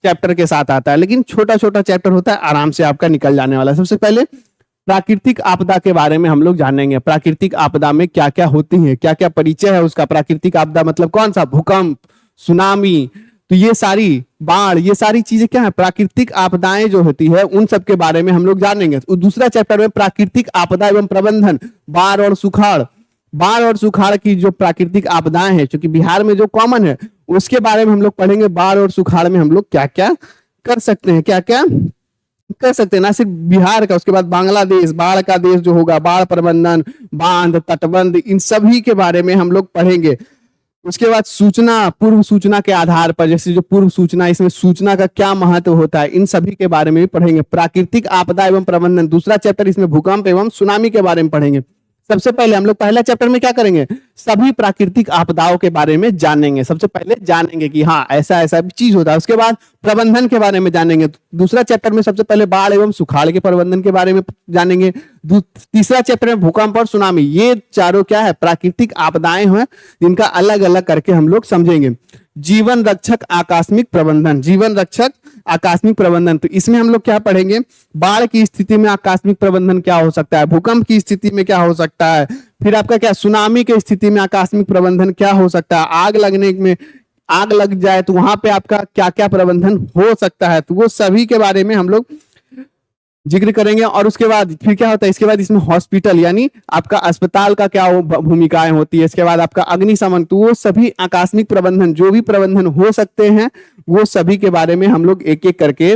चैप्टर के साथ आता है, लेकिन छोटा छोटा चैप्टर होता है, आराम से आपका निकल जाने वाला है। सबसे पहले प्राकृतिक आपदा के बारे में हम लोग जानेंगे। प्राकृतिक आपदा में क्या क्या होती है, क्या क्या परिचय है उसका। प्राकृतिक आपदा मतलब कौन सा, भूकंप, सुनामी, तो ये सारी, बाढ़, ये सारी चीजें क्या है, प्राकृतिक आपदाएं जो होती है उन सब के बारे में हम लोग जानेंगे। तो दूसरा चैप्टर में प्राकृतिक आपदा एवं प्रबंधन, बाढ़ और सुखाड़। बाढ़ और सुखाड़ की जो प्राकृतिक आपदाएं हैं, क्योंकि बिहार में जो कॉमन है, उसके बारे में हम लोग पढ़ेंगे। बाढ़ और सुखाड़ में हम लोग क्या क्या कर सकते हैं, क्या क्या कर सकते हैं, ना सिर्फ बिहार का, उसके बाद बांग्लादेश, बाढ़ का देश जो होगा, बाढ़ प्रबंधन, बांध, तटबंध, इन सभी के बारे में हम लोग पढ़ेंगे। उसके बाद सूचना, पूर्व सूचना के आधार पर, जैसे जो पूर्व सूचना, इसमें सूचना का क्या महत्व होता है, इन सभी के बारे में भी पढ़ेंगे। प्राकृतिक आपदा एवं प्रबंधन दूसरा चैप्टर, इसमें भूकंप एवं सुनामी के बारे में पढ़ेंगे। सबसे पहले हम लोग पहला चैप्टर में क्या करेंगे, सभी प्राकृतिक आपदाओं के बारे में जानेंगे। सबसे पहले जानेंगे कि हाँ ऐसा ऐसा भी चीज होता है। उसके बाद प्रबंधन के बारे में जानेंगे। दूसरा चैप्टर में सबसे पहले बाढ़ एवं सुखाड़ के प्रबंधन के बारे में जानेंगे। तीसरा चैप्टर में भूकंप और सुनामी। ये चारों क्या है, प्राकृतिक आपदाएं हैं, जिनका अलग अलग करके हम लोग समझेंगे। जीवन रक्षक आकस्मिक प्रबंधन, जीवन रक्षक आकस्मिक प्रबंधन, तो इसमें हम लोग क्या पढ़ेंगे, बाढ़ की स्थिति में आकस्मिक प्रबंधन क्या हो सकता है, भूकंप की स्थिति में क्या हो सकता है, फिर आपका क्या सुनामी की स्थिति में आकस्मिक प्रबंधन क्या हो सकता है, आग लगने में, आग लग जाए तो वहां पे आपका क्या क्या प्रबंधन हो सकता है, तो वो सभी के बारे में हम लोग जिक्र करेंगे। और उसके बाद फिर क्या होता है, इसके बाद इसमें हॉस्पिटल यानी आपका अस्पताल का क्या भूमिकाएं होती है। इसके बाद आपका अग्निशमन, तो वो सभी आकस्मिक प्रबंधन, जो भी प्रबंधन हो सकते हैं, वो सभी के बारे में हम लोग एक एक करके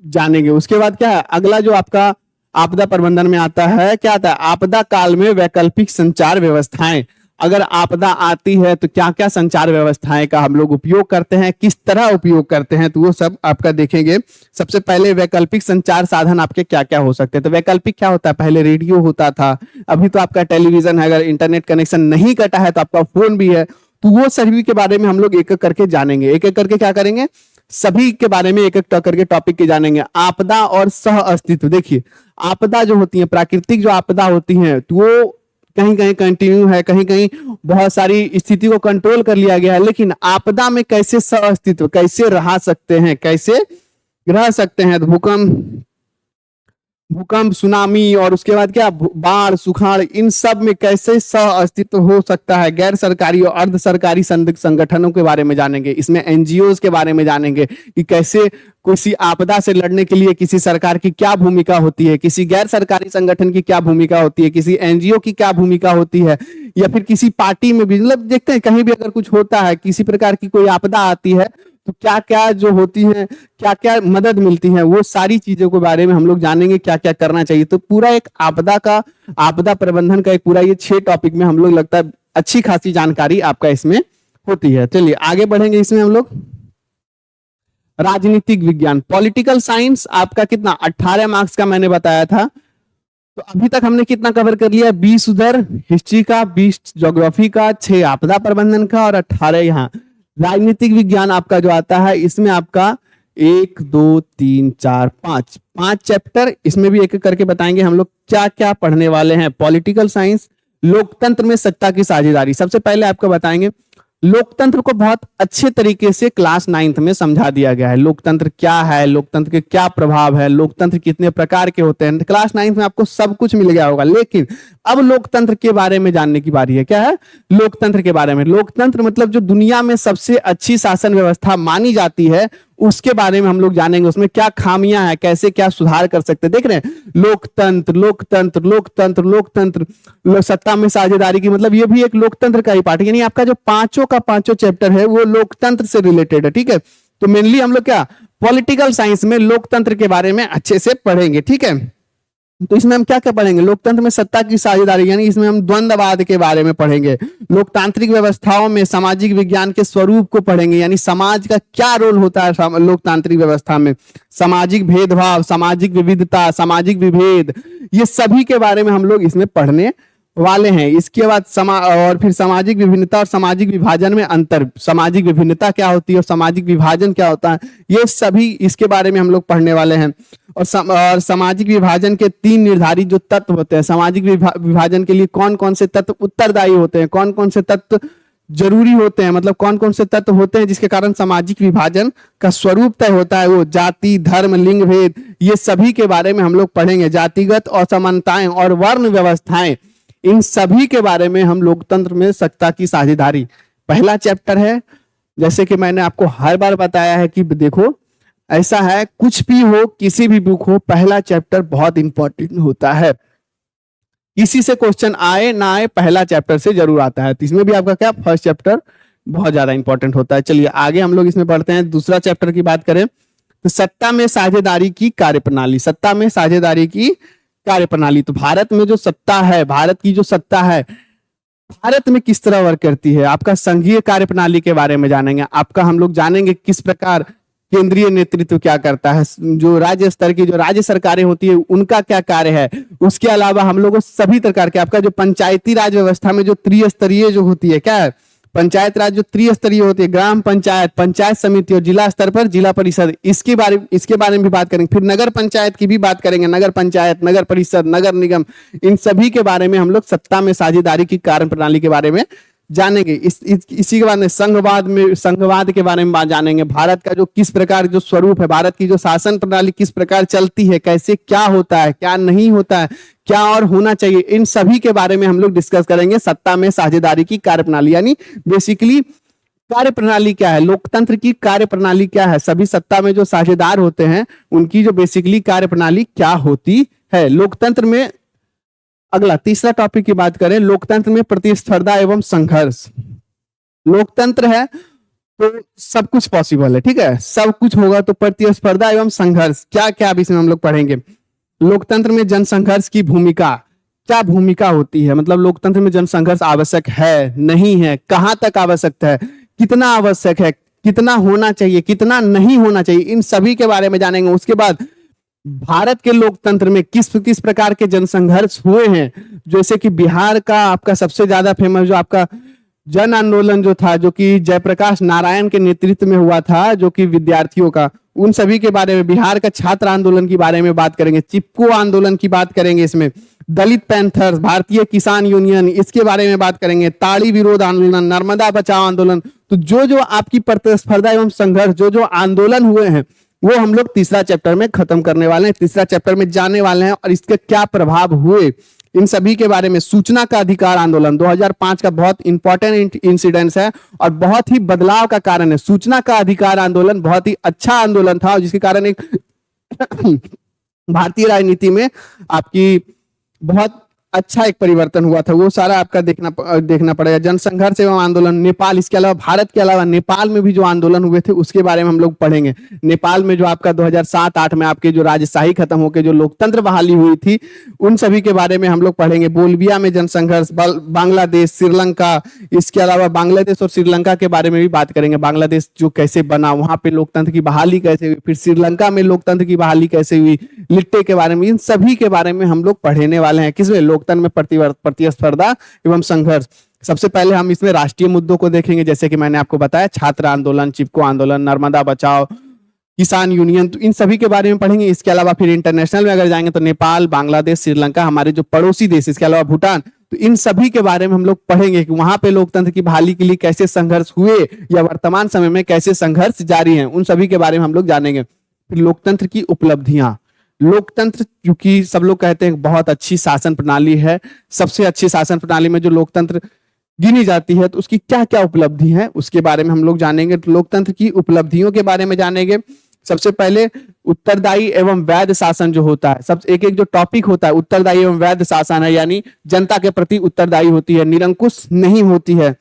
जानेंगे। उसके बाद क्या है, अगला जो आपका आपदा प्रबंधन में आता है, क्या आता है, आपदा काल में वैकल्पिक संचार व्यवस्थाएं। अगर आपदा आती है तो क्या क्या संचार व्यवस्थाएं का हम लोग उपयोग करते हैं, किस तरह उपयोग करते हैं, तो वो सब आपका देखेंगे। सबसे पहले वैकल्पिक संचार साधन आपके क्या क्या हो सकते हैं। तो वैकल्पिक क्या होता है, पहले रेडियो होता था, अभी तो आपका टेलीविजन है, अगर इंटरनेट कनेक्शन नहीं कटा है तो आपका फोन भी है, तो वो सभी के बारे में हम लोग एक एक करके जानेंगे। एक एक करके क्या करेंगे, सभी के बारे में एक एक करके टॉपिक के जानेंगे। आपदा और सह अस्तित्व, देखिए आपदा जो होती है, प्राकृतिक जो आपदा होती है, तो वो कहीं कहीं कंटिन्यू है, कहीं कहीं बहुत सारी स्थिति को कंट्रोल कर लिया गया है, लेकिन आपदा में कैसे सह अस्तित्व, कैसे रह सकते हैं, कैसे रह सकते हैं, तो भूकंप, सुनामी और उसके बाद क्या, बाढ़, सुखाड़, इन सब में कैसे सह अस्तित्व हो सकता है। गैर सरकारी और अर्ध सरकारी संगठनों के बारे में जानेंगे। इसमें एनजीओज के बारे में जानेंगे कि कैसे किसी आपदा से लड़ने के लिए किसी सरकार की क्या भूमिका होती है, किसी गैर सरकारी संगठन की क्या भूमिका होती है, किसी एनजीओ की क्या भूमिका होती है, या फिर किसी पार्टी में भी, मतलब देखते हैं कहीं भी अगर कुछ होता है, किसी प्रकार की कोई आपदा आती है, तो क्या क्या जो होती है, क्या क्या मदद मिलती है, वो सारी चीजों के बारे में हम लोग जानेंगे, क्या क्या करना चाहिए। तो पूरा एक आपदा प्रबंधन का एक पूरा ये 6 टॉपिक में हम लोग लगता है अच्छी खासी जानकारी आपका इसमें होती है। चलिए आगे बढ़ेंगे। इसमें हम लोग राजनीतिक विज्ञान, पॉलिटिकल साइंस आपका कितना 18 मार्क्स का मैंने बताया था। तो अभी तक हमने कितना कवर कर लिया, 20 उधर हिस्ट्री का, 20 ज्योग्राफी का, 6 आपदा प्रबंधन का और 18 यहाँ राजनीतिक विज्ञान आपका जो आता है। इसमें आपका 1 2 3 4 5 चैप्टर, इसमें भी एक एक करके बताएंगे हम लोग क्या क्या पढ़ने वाले हैं। पॉलिटिकल साइंस, लोकतंत्र में सत्ता की साझेदारी, सबसे पहले आपको बताएंगे लोकतंत्र को बहुत अच्छे तरीके से क्लास 9th में समझा दिया गया है। लोकतंत्र क्या है, लोकतंत्र के क्या प्रभाव है, लोकतंत्र कितने प्रकार के होते हैं, क्लास 9th में आपको सब कुछ मिल गया होगा। लेकिन अब लोकतंत्र के बारे में जानने की बारी है। क्या है लोकतंत्र के बारे में? लोकतंत्र मतलब जो दुनिया में सबसे अच्छी शासन व्यवस्था मानी जाती है, उसके बारे में हम लोग जानेंगे। उसमें क्या खामियां हैं, कैसे क्या सुधार कर सकते हैं। देख रहे हैं लोकतंत्र लोकतंत्र लोकतंत्र लोकतंत्र, सत्ता में साझेदारी की मतलब ये भी एक लोकतंत्र का ही पार्ट है। यानी आपका जो पांचों का पांचों चैप्टर है वो लोकतंत्र से रिलेटेड है। ठीक है, तो मेनली हम लोग क्या पॉलिटिकल साइंस में लोकतंत्र के बारे में अच्छे से पढ़ेंगे। ठीक है, तो इसमें हम क्या क्या पढ़ेंगे, लोकतंत्र में सत्ता की साझेदारी, यानी इसमें हम द्वंद्ववाद के बारे में पढ़ेंगे। लोकतांत्रिक व्यवस्थाओं में सामाजिक विज्ञान के स्वरूप को पढ़ेंगे, यानी समाज का क्या रोल होता है लोकतांत्रिक व्यवस्था में, सामाजिक भेदभाव, सामाजिक विविधता, सामाजिक विभेद, ये सभी के बारे में हम लोग इसमें पढ़ने वाले हैं। इसके बाद और फिर सामाजिक विभिन्नता और सामाजिक विभाजन में अंतर, सामाजिक विभिन्नता क्या होती है और सामाजिक विभाजन क्या होता है, ये सभी इसके बारे में हम लोग पढ़ने वाले हैं। और सामाजिक विभाजन के 3 निर्धारित जो तत्व होते हैं, सामाजिक विभाजन के लिए कौन कौन से तत्व उत्तरदायी होते हैं, कौन कौन से तत्व जरूरी होते हैं, मतलब कौन कौन से तत्व होते हैं जिसके कारण सामाजिक विभाजन का स्वरूप तय होता है, वो जाति, धर्म, लिंग भेद, ये सभी के बारे में हम लोग पढ़ेंगे। जातिगत असमानताएं और वर्ण व्यवस्थाएं, इन सभी के बारे में हम लोकतंत्र में सत्ता की साझेदारी पहला चैप्टर है। जैसे कि मैंने आपको हर बार बताया है कि देखो ऐसा है, कुछ भी हो, किसी भी बुक हो, पहला चैप्टर बहुत इंपॉर्टेंट होता है। किसी से क्वेश्चन आए ना आए, पहला चैप्टर से जरूर आता है। तो इसमें भी आपका क्या फर्स्ट चैप्टर बहुत ज्यादा इंपॉर्टेंट होता है। चलिए आगे हम लोग इसमें पढ़ते हैं। दूसरा चैप्टर की बात करें तो सत्ता में साझेदारी की कार्यप्रणाली, सत्ता में साझेदारी की कार्यप्रणाली। तो भारत में जो सत्ता है, भारत की जो सत्ता है, भारत में किस तरह वर्क करती है, आपका संघीय कार्यप्रणाली के बारे में जानेंगे। आपका हम लोग जानेंगे किस प्रकार केंद्रीय नेतृत्व क्या करता है, जो राज्य स्तर की जो राज्य सरकारें होती है उनका क्या कार्य है। उसके अलावा हम लोग सभी प्रकार के आपका जो पंचायती राज व्यवस्था में जो त्रिस्तरीय जो होती है, क्या है पंचायत राज जो त्रिस्तरीय होती है, ग्राम पंचायत, पंचायत समिति और जिला स्तर पर जिला परिषद, इसके बारे में भी बात करेंगे। फिर नगर पंचायत की भी बात करेंगे, नगर पंचायत, नगर परिषद, नगर निगम, इन सभी के बारे में हम लोग सत्ता में साझेदारी की कार्यप्रणाली के बारे में जानेंगे। इसी के बाद में संघवाद के बारे में बात जानेंगे। भारत का जो किस प्रकार जो स्वरूप है, भारत की जो शासन प्रणाली किस प्रकार चलती है, कैसे क्या होता है, क्या नहीं होता है, क्या और होना चाहिए, इन सभी के बारे में हम लोग डिस्कस करेंगे। सत्ता में साझेदारी की कार्यप्रणाली, यानी बेसिकली कार्यप्रणाली क्या है, लोकतंत्र की कार्यप्रणाली क्या है, सभी सत्ता में जो साझेदार होते हैं उनकी जो बेसिकली कार्यप्रणाली क्या होती है। लोकतंत्र में अगला तीसरा टॉपिक की बात करें, लोकतंत्र में प्रतिस्पर्धा एवं संघर्ष। लोकतंत्र है तो सब कुछ पॉसिबल है, ठीक है, सब कुछ होगा, तो प्रतिस्पर्धा एवं संघर्ष क्या क्या अब इसमें हम लोग पढ़ेंगे। लोकतंत्र में जनसंघर्ष की भूमिका, क्या भूमिका होती है, मतलब लोकतंत्र में जनसंघर्ष आवश्यक है नहीं है, कहां तक आवश्यक है, कितना आवश्यक है, कितना होना चाहिए, कितना नहीं होना चाहिए, इन सभी के बारे में जानेंगे। उसके बाद भारत के लोकतंत्र में किस किस प्रकार के जनसंघर्ष हुए हैं, जैसे कि बिहार का आपका सबसे ज्यादा फेमस जो आपका जन आंदोलन जो था, जो कि जयप्रकाश नारायण के नेतृत्व में हुआ था, जो कि विद्यार्थियों का, उन सभी के बारे में, बिहार का छात्र आंदोलन के बारे में बात करेंगे, चिपको आंदोलन की बात करेंगे, इसमें दलित पैंथर्स, भारतीय किसान यूनियन, इसके बारे में बात करेंगे, ताड़ी विरोध आंदोलन, नर्मदा बचाओ आंदोलन। तो जो आपकी प्रतिस्पर्धा एवं संघर्ष जो आंदोलन हुए हैं वो हम लोग तीसरा चैप्टर में खत्म करने वाले हैं, तीसरा चैप्टर में जाने वाले हैं और इसके क्या प्रभाव हुए, इन सभी के बारे में। सूचना का अधिकार आंदोलन 2005 का बहुत इंपॉर्टेंट इंसिडेंस है और बहुत ही बदलाव का कारण है। सूचना का अधिकार आंदोलन बहुत ही अच्छा आंदोलन था और जिसके कारण एक भारतीय राजनीति में आपकी बहुत अच्छा एक परिवर्तन हुआ था, वो सारा आपका देखना पड़ेगा। जनसंघर्ष एवं आंदोलन नेपाल, इसके अलावा भारत के अलावा नेपाल में भी जो आंदोलन हुए थे उसके बारे में हम लोग पढ़ेंगे। नेपाल में जो आपका 2007-8 में आपके जो राजशाही खत्म होकर जो लोकतंत्र बहाली हुई थी, उन सभी के बारे में हम लोग पढ़ेंगे। बोल्विया में जनसंघर्ष, बांग्लादेश, श्रीलंका, इसके अलावा बांग्लादेश और श्रीलंका के बारे में भी बात करेंगे। बांग्लादेश जो कैसे बना, वहां पे लोकतंत्र की बहाली कैसे हुई, फिर श्रीलंका में लोकतंत्र की बहाली कैसे हुई, लिट्टे के बारे में, इन सभी के बारे में हम लोग पढ़ने वाले हैं। किसमें? लोकतंत्र में प्रतिस्पर्धा एवं संघर्ष। सबसे पहले हम इसमें राष्ट्रीय मुद्दों को देखेंगे, जैसे कि मैंने आपको बताया, छात्र आंदोलन, चिपको आंदोलन, नर्मदा बचाओ, किसान यूनियन, तो इन सभी के बारे में पढ़ेंगे। इसके अलावा फिर इंटरनेशनल में अगर जाएंगे तो नेपाल, बांग्लादेश, श्रीलंका, हमारे जो पड़ोसी देश, इसके अलावा भूटान, तो इन सभी के बारे में हम लोग पढ़ेंगे कि वहां पे लोकतंत्र की बहाली के लिए कैसे संघर्ष हुए या वर्तमान समय में कैसे संघर्ष जारी है, उन सभी के बारे में हम लोग जानेंगे। फिर लोकतंत्र की उपलब्धियां। लोकतंत्र, क्योंकि सब लोग कहते हैं बहुत अच्छी शासन प्रणाली है, सबसे अच्छी शासन प्रणाली में जो लोकतंत्र गिनी जाती है, तो उसकी क्या क्या उपलब्धि है उसके बारे में हम लोग जानेंगे। तो लोकतंत्र की उपलब्धियों के बारे में जानेंगे। सबसे पहले उत्तरदायी एवं वैध शासन जो होता है, सब एक एक जो टॉपिक होता है, उत्तरदायी एवं वैध शासन है, यानी जनता के प्रति उत्तरदायी होती है, निरंकुश नहीं होती है।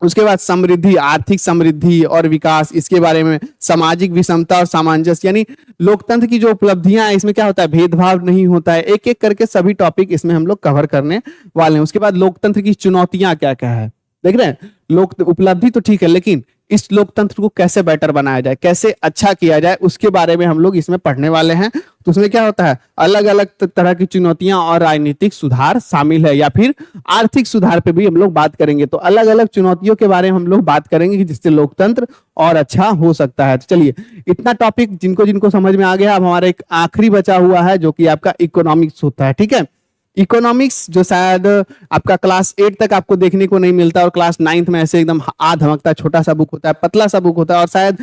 उसके बाद समृद्धि, आर्थिक समृद्धि और विकास, इसके बारे में। सामाजिक विषमता और सामंजस्य, यानी लोकतंत्र की जो उपलब्धियां हैं, इसमें क्या होता है, भेदभाव नहीं होता है। एक एक करके सभी टॉपिक इसमें हम लोग कवर करने वाले हैं। उसके बाद लोकतंत्र की चुनौतियां क्या क्या है, देख रहे हैं। लोक उपलब्धि तो ठीक है, लेकिन इस लोकतंत्र को कैसे बेटर बनाया जाए, कैसे अच्छा किया जाए, उसके बारे में हम लोग इसमें पढ़ने वाले हैं। तो उसमें क्या होता है, अलग अलग तरह की चुनौतियां और राजनीतिक सुधार शामिल है, या फिर आर्थिक सुधार पे भी हम लोग बात करेंगे। तो अलग अलग चुनौतियों के बारे में हम लोग बात करेंगे कि जिससे लोकतंत्र और अच्छा हो सकता है। तो चलिए, इतना टॉपिक जिनको जिनको समझ में आ गया, अब हमारा एक आखिरी बचा हुआ है जो कि आपका इकोनॉमिक्स होता है। ठीक है, इकोनॉमिक्स जो शायद आपका क्लास 8 तक आपको देखने को नहीं मिलता, और क्लास 9th में ऐसे एकदम आ धमकता, छोटा सा बुक होता है, पतला सा बुक होता है, और शायद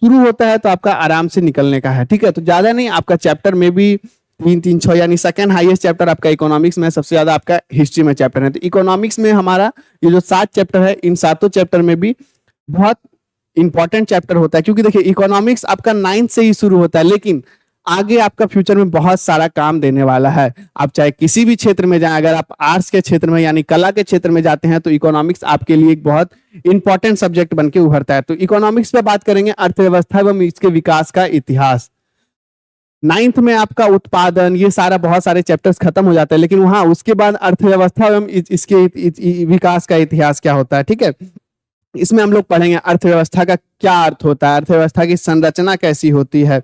शुरू होता है तो आपका आराम से निकलने का है। ठीक है, तो ज्यादा नहीं, आपका चैप्टर में भी 3-3-6, यानी सेकंड हाईएस्ट चैप्टर आपका इकोनॉमिक्स में, सबसे ज्यादा आपका हिस्ट्री में चैप्टर है। तो इकोनॉमिक्स में हमारा ये जो 7 चैप्टर है, इन 7 चैप्टर में भी बहुत इंपॉर्टेंट चैप्टर होता है, क्योंकि देखिए इकोनॉमिक्स आपका 9th से ही शुरू होता है, लेकिन आगे आपका फ्यूचर में बहुत सारा काम देने वाला है। आप चाहे किसी भी क्षेत्र में जाएं, अगर आप आर्ट्स के क्षेत्र में यानी कला के क्षेत्र में जाते हैं, तो इकोनॉमिक्स आपके लिए एक बहुत इंपॉर्टेंट सब्जेक्ट बन के उभरता है। तो इकोनॉमिक्स पे बात करेंगे, अर्थव्यवस्था एवं इसके विकास का इतिहास। 9th में आपका उत्पादन, ये सारा बहुत सारे चैप्टर्स खत्म हो जाते हैं, लेकिन वहां उसके बाद अर्थव्यवस्था एवं इसके विकास का इतिहास क्या होता है। ठीक है, इसमें हम लोग पढ़ेंगे अर्थव्यवस्था का क्या अर्थ होता है, अर्थव्यवस्था की संरचना कैसी होती है,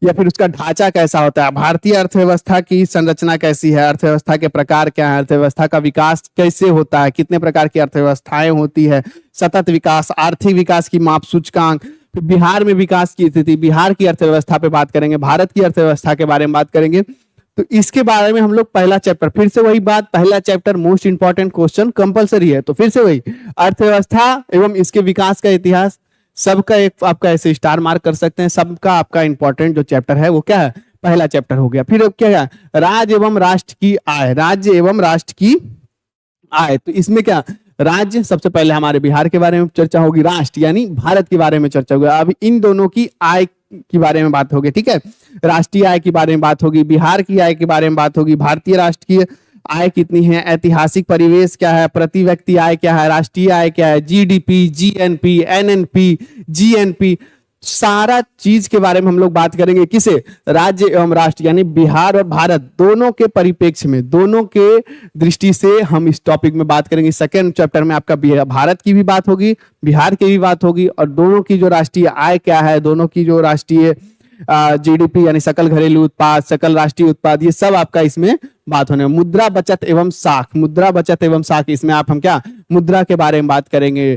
या फिर उसका ढांचा कैसा होता है, भारतीय अर्थव्यवस्था की संरचना कैसी है, अर्थव्यवस्था के प्रकार क्या है, अर्थव्यवस्था का विकास कैसे होता है, कितने प्रकार की अर्थव्यवस्थाएं होती है, सतत विकास, आर्थिक विकास की माप सूचकांक, फिर बिहार में विकास की स्थिति, बिहार की अर्थव्यवस्था पे बात करेंगे, भारत की अर्थव्यवस्था के बारे में बात करेंगे। तो इसके बारे में हम लोग पहला चैप्टर, फिर से वही बात, पहला chapter most important question compulsory है, तो फिर से वही अर्थव्यवस्था एवं इसके विकास का इतिहास, सबका एक आपका ऐसे स्टार मार्क कर सकते हैं, सबका आपका इंपॉर्टेंट जो चैप्टर है वो क्या है, पहला चैप्टर हो गया। फिर क्या है, राज्य एवं राष्ट्र की आय, राज्य एवं राष्ट्र की आय। तो इसमें क्या, राज्य सबसे पहले हमारे बिहार के बारे में चर्चा होगी, राष्ट्र यानी भारत के बारे में चर्चा होगी। अब इन दोनों की आय के बारे में बात होगी। ठीक है, राष्ट्रीय आय के बारे में बात होगी, बिहार की आय के बारे में बात होगी, भारतीय राष्ट्र की आय कितनी है, ऐतिहासिक परिवेश क्या है, प्रति व्यक्ति आय क्या है, राष्ट्रीय आय क्या है, जीडीपी, जीएनपी, एनएनपी, जीएनपी, सारा चीज के बारे में हम लोग बात करेंगे। किसे, राज्य एवं राष्ट्र, यानी बिहार और भारत दोनों के परिप्रेक्ष्य में, दोनों के दृष्टि से हम इस टॉपिक में बात करेंगे। सेकेंड चैप्टर में आपका भारत की भी बात होगी, बिहार की भी बात होगी, और दोनों की जो राष्ट्रीय आय क्या है, दोनों की जो राष्ट्रीय जीडीपी यानी सकल घरेलू उत्पाद, सकल राष्ट्रीय उत्पाद, ये सब आपका इसमें बात होने। मुद्रा बचत एवं साख, मुद्रा बचत एवं साख, इसमें आप हम क्या मुद्रा के बारे में बात करेंगे,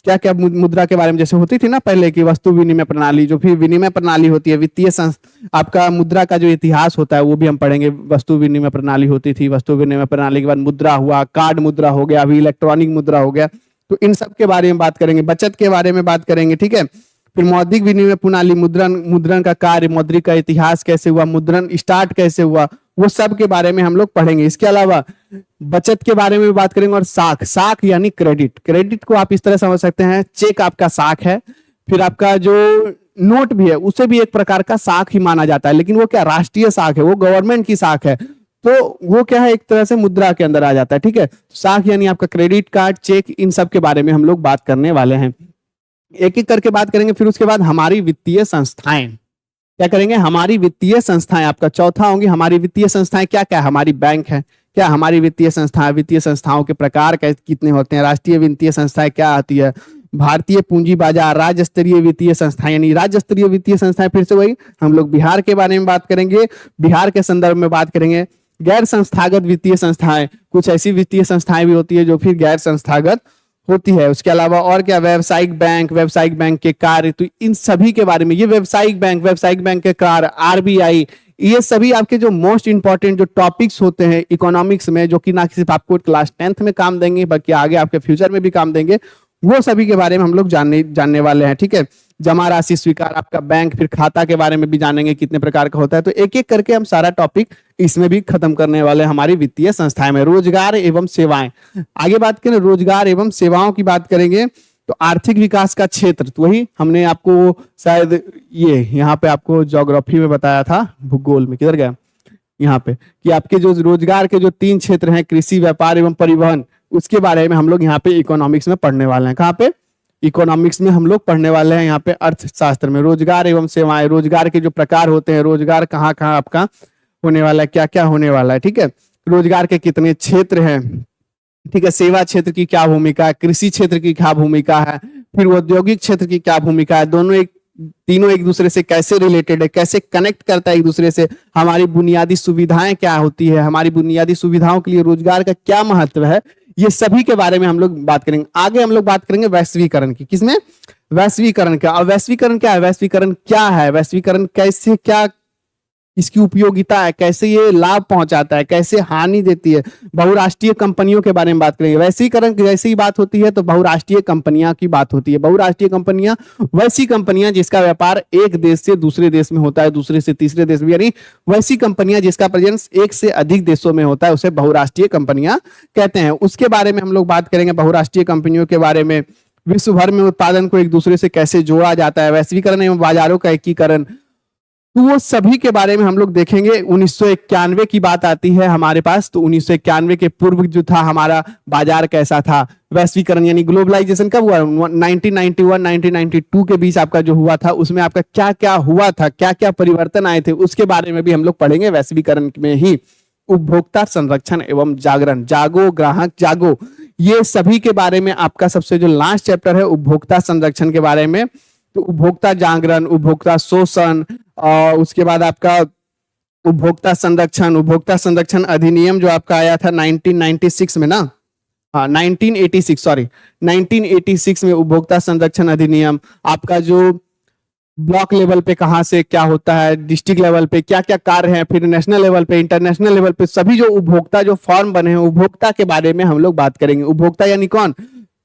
क्या क्या मुद्रा के बारे में, जैसे होती थी ना पहले की वस्तु विनिमय प्रणाली, जो फिर विनिमय प्रणाली होती है, वित्तीय आपका मुद्रा का जो इतिहास होता है वो भी हम पढ़ेंगे। वस्तु विनिमय प्रणाली होती थी, वस्तु विनिमय प्रणाली के बाद मुद्रा हुआ, कार्ड मुद्रा हो गया, अभी इलेक्ट्रॉनिक मुद्रा हो गया, तो इन सब के बारे में बात करेंगे। बचत के बारे में बात करेंगे। ठीक है, फिर मौद्रिक विनिमय प्रणाली, मुद्रण का कार्य, मौद्रिक का इतिहास कैसे हुआ, मुद्रण स्टार्ट कैसे हुआ, वो सब के बारे में हम लोग पढ़ेंगे। इसके अलावा बचत के बारे में भी बात करेंगे। और साख, साख यानी क्रेडिट, क्रेडिट को आप इस तरह समझ सकते हैं, चेक आपका साख है, फिर आपका जो नोट भी है उसे भी एक प्रकार का साख ही माना जाता है, लेकिन वो क्या राष्ट्रीय साख है, वो गवर्नमेंट की साख है। तो वो क्या है, एक तरह से मुद्रा के अंदर आ जाता है। ठीक है, साख यानी आपका क्रेडिट कार्ड, चेक, इन सब के बारे में हम लोग बात करने वाले हैं, एक एक करके बात करेंगे। फिर उसके बाद हमारी वित्तीय संस्थाएं, क्या करेंगे, हमारी वित्तीय संस्थाएं, आपका चौथा होंगी हमारी वित्तीय संस्थाएं। क्या क्या, हमारी बैंक है, क्या हमारी वित्तीय संस्थाएं, वित्तीय संस्थाओं के प्रकार कितने होते हैं, राष्ट्रीय वित्तीय संस्थाएं क्या आती है, भारतीय पूंजी बाजार, राज्य स्तरीय वित्तीय संस्थाएं, यानी राज्य स्तरीय वित्तीय संस्थाएं, फिर से वही हम लोग बिहार के बारे में बात करेंगे, बिहार के संदर्भ में बात करेंगे। गैर संस्थागत वित्तीय संस्थाएं, कुछ ऐसी वित्तीय संस्थाएं भी होती है जो फिर गैर संस्थागत होती है। उसके अलावा और क्या, व्यावसायिक बैंक, व्यावसायिक बैंक के कार्य, तो इन सभी के बारे में, ये व्यावसायिक बैंक के कार्य, आरबीआई, ये सभी आपके जो मोस्ट इंपॉर्टेंट जो टॉपिक्स होते हैं इकोनॉमिक्स में, जो कि ना सिर्फ आपको क्लास 10th में काम देंगे बल्कि आगे आपके फ्यूचर में भी काम देंगे, वो सभी के बारे में हम लोग जानने वाले हैं। ठीक है, जमा राशि स्वीकार, आपका बैंक, फिर खाता के बारे में भी जानेंगे कितने प्रकार का होता है। तो एक एक करके हम सारा टॉपिक इसमें भी खत्म करने वाले हैं हमारी वित्तीय संस्थाएं में। रोजगार एवं सेवाएं, आगे बात करें रोजगार एवं सेवाओं की बात करेंगे तो आर्थिक विकास का क्षेत्र, तो वही हमने आपको शायद ये यहाँ पे आपको ज्योग्राफी में बताया था, भूगोल में किधर गया, यहाँ पे, कि आपके जो रोजगार के जो 3 क्षेत्र हैं, कृषि, व्यापार एवं परिवहन, उसके बारे में हम लोग यहाँ पे इकोनॉमिक्स में पढ़ने वाले हैं। कहाँ पे, इकोनॉमिक्स में हम लोग पढ़ने वाले हैं यहाँ पे अर्थशास्त्र में। रोजगार एवं सेवाएं, रोजगार के जो प्रकार होते हैं, रोजगार कहाँ कहाँ आपका होने वाला है, क्या क्या होने वाला है। ठीक है, रोजगार के कितने क्षेत्र हैं, ठीक है, सेवा क्षेत्र की क्या भूमिका है, कृषि क्षेत्र की क्या भूमिका है, फिर औद्योगिक क्षेत्र की क्या भूमिका है, तीनों एक दूसरे से कैसे रिलेटेड है, कैसे कनेक्ट करता है एक दूसरे से, हमारी बुनियादी सुविधाएं क्या होती है, हमारी बुनियादी सुविधाओं के लिए रोजगार का क्या महत्व है, ये सभी के बारे में हम लोग बात करेंगे। आगे हम लोग बात करेंगे वैश्वीकरण की, किसमें, वैश्वीकरण का। और वैश्वीकरण क्या है, वैश्वीकरण क्या है, वैश्वीकरण कैसे, क्या इसकी उपयोगिता है, कैसे ये लाभ पहुंचाता है, कैसे हानि देती है, बहुराष्ट्रीय कंपनियों के बारे में बात करेंगे। वैश्वीकरण की जैसी बात होती है तो बहुराष्ट्रीय कंपनियां की बात होती है। बहुराष्ट्रीय कंपनियां वैसी कंपनियां जिसका व्यापार एक देश से दूसरे देश में होता है, दूसरे से तीसरे देश में, यानी वैसी कंपनियां जिसका प्रेजेंस एक से अधिक देशों में होता है, उसे बहुराष्ट्रीय कंपनियां कहते हैं। उसके बारे में हम लोग बात करेंगे, बहुराष्ट्रीय कंपनियों के बारे में। विश्व भर में उत्पादन को एक दूसरे से कैसे जोड़ा जाता है, वैश्वीकरण एवं बाजारों का एकीकरण, तो वो सभी के बारे में हम लोग देखेंगे। 1991 की बात आती है हमारे पास, तो 1991 के पूर्व जो था हमारा बाजार कैसा था, वैश्वीकरण यानी ग्लोबलाइजेशन कब हुआ, 1991 1992 के बीच आपका जो हुआ था, उसमें आपका क्या क्या हुआ था, क्या क्या परिवर्तन आए थे, उसके बारे में भी हम लोग पढ़ेंगे वैश्वीकरण में ही। उपभोक्ता संरक्षण एवं जागरण, जागो ग्राहक जागो, ये सभी के बारे में आपका सबसे जो लास्ट चैप्टर है उपभोक्ता संरक्षण के बारे में। तो उपभोक्ता जागरण, उपभोक्ता शोषण, और उसके बाद आपका उपभोक्ता संरक्षण अधिनियम जो आपका आया था 1996 में ना, हाँ 1986 में उपभोक्ता संरक्षण अधिनियम, आपका जो ब्लॉक लेवल पे कहाँ से क्या होता है, डिस्ट्रिक्ट लेवल पे क्या क्या कार्य हैं, फिर नेशनल लेवल पे, इंटरनेशनल लेवल पे, सभी जो उपभोक्ता जो फॉर्म बने हैं, उपभोक्ता के बारे में हम लोग बात करेंगे। उपभोक्ता यानी कौन,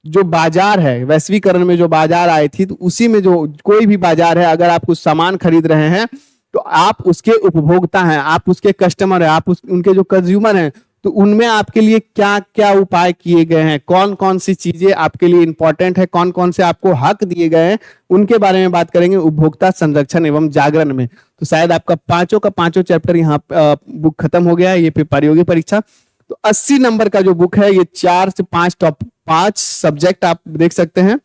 जो बाजार है, वैश्वीकरण में जो बाजार आई थी, तो उसी में जो कोई भी बाजार है, अगर आप कुछ सामान खरीद रहे हैं तो आप उसके उपभोक्ता हैं, आप उसके कस्टमर हैं, आप उनके जो कंज्यूमर हैं, तो उनमें आपके लिए क्या क्या उपाय किए गए हैं, कौन कौन सी चीजें आपके लिए इंपॉर्टेंट है, कौन कौन से आपको हक दिए गए हैं, उनके बारे में बात करेंगे उपभोक्ता संरक्षण एवं जागरण में। तो शायद आपका पांचों का पांचों चैप्टर यहाँ बुक खत्म हो गया है, ये प्रतियोगी परीक्षा। तो 80 नंबर का जो बुक है, ये 4 से 5 सब्जेक्ट आप देख सकते हैं,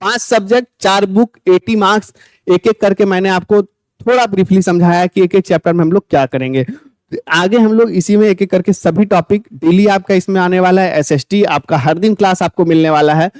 5 सब्जेक्ट 4 बुक 80 मार्क्स, एक एक करके मैंने आपको थोड़ा ब्रीफली समझाया कि एक एक चैप्टर में हम लोग क्या करेंगे। आगे हम लोग इसी में एक एक करके सभी टॉपिक डेली आपका इसमें आने वाला है। एसएसटी आपका हर दिन क्लास आपको मिलने वाला है,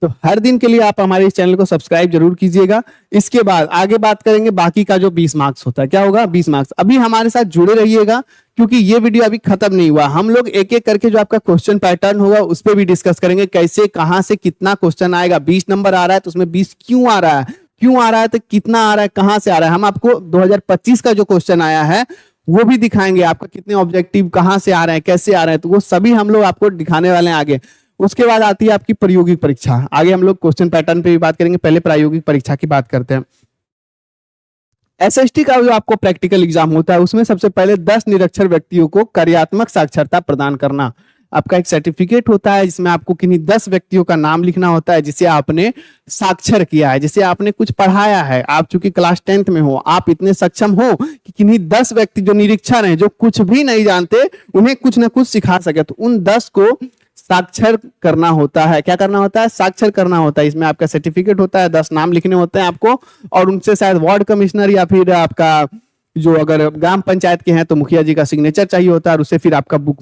तो हर दिन के लिए आप हमारे इस चैनल को सब्सक्राइब जरूर कीजिएगा। इसके बाद आगे बात करेंगे बाकी का जो 20 मार्क्स होता है, क्या होगा 20 मार्क्स। अभी हमारे साथ जुड़े रहिएगा क्योंकि ये वीडियो अभी खत्म नहीं हुआ, हम लोग एक एक करके जो आपका क्वेश्चन पैटर्न होगा उस पर भी डिस्कस करेंगे, कैसे कहां से कितना क्वेश्चन आएगा। 20 नंबर आ रहा है तो उसमें 20 क्यों आ रहा है, क्यों आ रहा है, तो कितना आ रहा है, कहां से आ रहा है। हम आपको 2025 का जो क्वेश्चन आया है वो भी दिखाएंगे, आपका कितने ऑब्जेक्टिव कहां से आ रहे हैं, कैसे आ रहे हैं, तो वो सभी हम लोग आपको दिखाने वाले हैं आगे। उसके बाद आती है आपकी प्रायोगिक परीक्षा, आगे हम लोग क्वेश्चन पैटर्न पे भी बात करेंगे, पहले प्रायोगिक परीक्षा की बात करते हैं। एसएसटी का जो आपको प्रैक्टिकल एग्जाम होता है उसमें सबसे पहले 10 निरक्षर व्यक्तियों को कार्यात्मक साक्षरता प्रदान करना, आपका एक सर्टिफिकेट होता है जिसमें आपको किन्हीं 10 व्यक्तियों का नाम लिखना होता है जिसे आपने साक्षर किया है, जिसे आपने कुछ पढ़ाया है। आप चूंकि क्लास 10th में हो, आप इतने सक्षम हो कि किन्हीं 10 व्यक्ति जो निरीक्षण है, जो कुछ भी नहीं जानते, उन्हें कुछ ना कुछ सिखा सके, तो उन 10 को साक्षर करना होता है। क्या करना होता है? साक्षर करना होता है। इसमें आपका सर्टिफिकेट होता है, 10 नाम लिखने होते हैं आपको, और उनसे शायद वार्ड कमिश्नर या फिर आपका जो अगर ग्राम पंचायत के हैं तो मुखिया जी का सिग्नेचर चाहिए होता है, और उससे फिर आपका बुक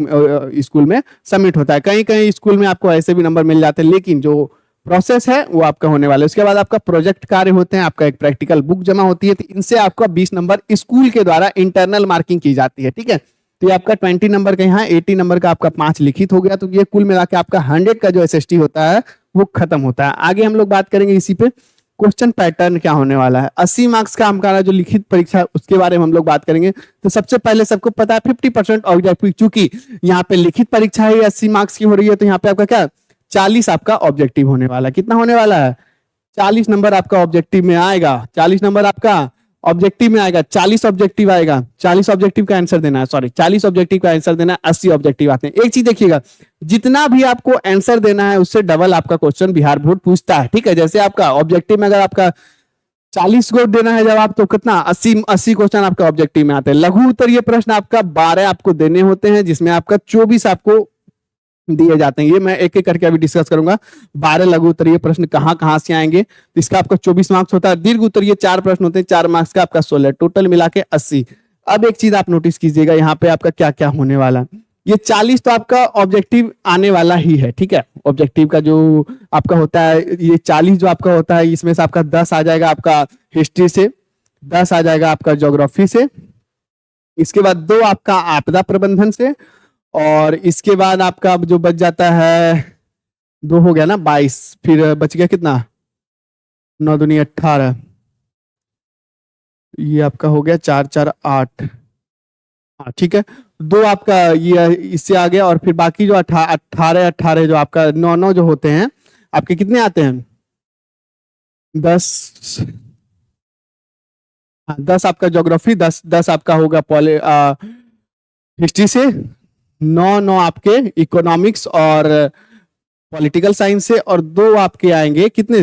स्कूल में सबमिट होता है। कहीं कहीं स्कूल में आपको ऐसे भी नंबर मिल जाते हैं, लेकिन जो प्रोसेस है वो आपका होने वाला है। उसके बाद आपका प्रोजेक्ट कार्य होते हैं, आपका एक प्रैक्टिकल बुक जमा होती है, तो इनसे आपका 20 नंबर स्कूल के द्वारा इंटरनल मार्किंग की जाती है। ठीक है, तो ये आपका 20 नंबर का यहाँ 80 नंबर का आपका 5 लिखित हो गया, तो ये कुल मिला के आपका 100 का जो एसएसटी होता है वो खत्म होता है। आगे हम लोग बात करेंगे इसी पे क्वेश्चन पैटर्न क्या होने वाला है। 80 मार्क्स का हमारा जो लिखित परीक्षा, उसके बारे में हम लोग बात करेंगे। तो सबसे पहले सबको पता है 50% ऑब्जेक्टिव, चूंकि यहाँ पे लिखित परीक्षा है 80 मार्क्स की हो रही है, तो यहाँ पे आपका क्या 40 आपका ऑब्जेक्टिव होने वाला है। कितना होने वाला है? 40 नंबर आपका ऑब्जेक्टिव में आएगा। 40 नंबर आपका ऑब्जेक्टिव में आएगा, 40 ऑब्जेक्टिव आएगा। 40 ऑब्जेक्टिव का आंसर देना है, सॉरी 40 ऑब्जेक्टिव का आंसर देना है, 80 ऑब्जेक्टिव आते हैं। एक चीज देखिएगा, जितना भी आपको आंसर देना है उससे डबल आपका क्वेश्चन बिहार बोर्ड पूछता है। ठीक है, जैसे आपका ऑब्जेक्टिव में अगर आपका 40 को देना है जवाब, तो कितना 80 क्वेश्चन आपका ऑब्जेक्टिव में आते हैं। लघु उत्तरीय प्रश्न आपका 12 आपको देने होते हैं, जिसमें आपका 24 आपको दिए जाते हैं। ये मैं एक एक करके अभी डिस्कस करूंगा। 12 लघु उत्तरीय प्रश्न कहां कहां से आएंगे, तो इसका आपका 24 मार्क्स होता है। दीर्घ उत्तरीय 4 प्रश्न होते हैं, 4 मार्क्स का आपका 16, टोटल मिला के 80। अब एक चीज आप नोटिस कीजिएगा, यहाँ पे आपका क्या क्या होने वाला है। ये 40 तो आपका ऑब्जेक्टिव आने वाला ही है। ठीक है, ऑब्जेक्टिव का जो आपका होता है, ये 40 जो आपका होता है, इसमें से आपका 10 आ जाएगा आपका हिस्ट्री से, 10 आ जाएगा आपका ज्योग्राफी से, इसके बाद 2 आपका आपदा प्रबंधन से, और इसके बाद आपका जो बच जाता है 2 हो गया ना 22, फिर बच गया कितना 9 दूनी 18, ये आपका हो गया 4 4 8। हाँ ठीक है, 2 आपका ये इससे आ गया, और फिर बाकी जो 18 18 जो आपका 9 9 जो होते हैं आपके कितने आते हैं 10। हाँ 10 आपका ज्योग्राफी, 10 10 आपका होगा हिस्ट्री से, 9 9 आपके इकोनॉमिक्स और पॉलिटिकल साइंस से, और 2 आपके आएंगे कितने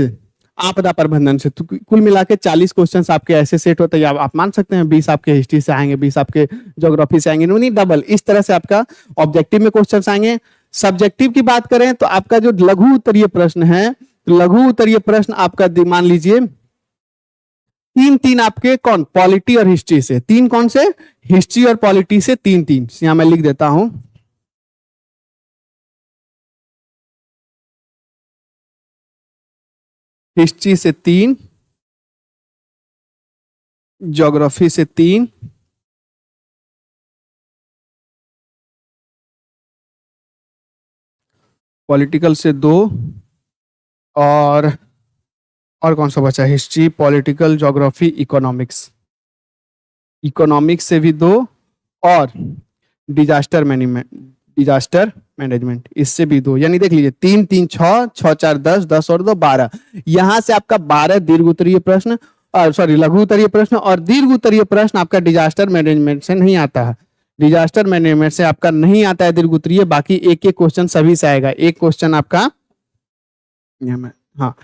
आपदा प्रबंधन से। तो कुल मिला के 40 क्वेश्चंस आपके ऐसे सेट होते हैं। आप मान सकते हैं 20 आपके हिस्ट्री से आएंगे, 20 आपके ज्योग्राफी से आएंगे, नहीं डबल इस तरह से आपका ऑब्जेक्टिव में क्वेश्चंस आएंगे। सब्जेक्टिव की बात करें तो आपका जो लघु उत्तरीय प्रश्न है, तो लघु उत्तरीय प्रश्न आपका मान लीजिए 3 आपके कौन पॉलिटी और हिस्ट्री से, 3 कौन से हिस्ट्री और पॉलिटी से 3 यहां मैं लिख देता हूं। हिस्ट्री से 3, ज्योग्राफी से 3, पॉलिटिकल से 2, और कौन सा बचा? History, political, geography, economics. Economics से भी 2, और डिजास्टर मैनेजमेंट इससे भी 2, यानी देख लीजिए 3 3 6 6 4 10 10 और 2 12। यहां से आपका 12 दीर्घ उत्तरीय प्रश्न, सॉरी लघु उत्तरीय प्रश्न, और दीर्घ उत्तरीय प्रश्न आपका डिजास्टर मैनेजमेंट से नहीं आता है। डिजास्टर मैनेजमेंट से आपका नहीं आता है दीर्घ उत्तरीय, बाकी एक एक क्वेश्चन सभी से आएगा। एक क्वेश्चन आपका हाँ,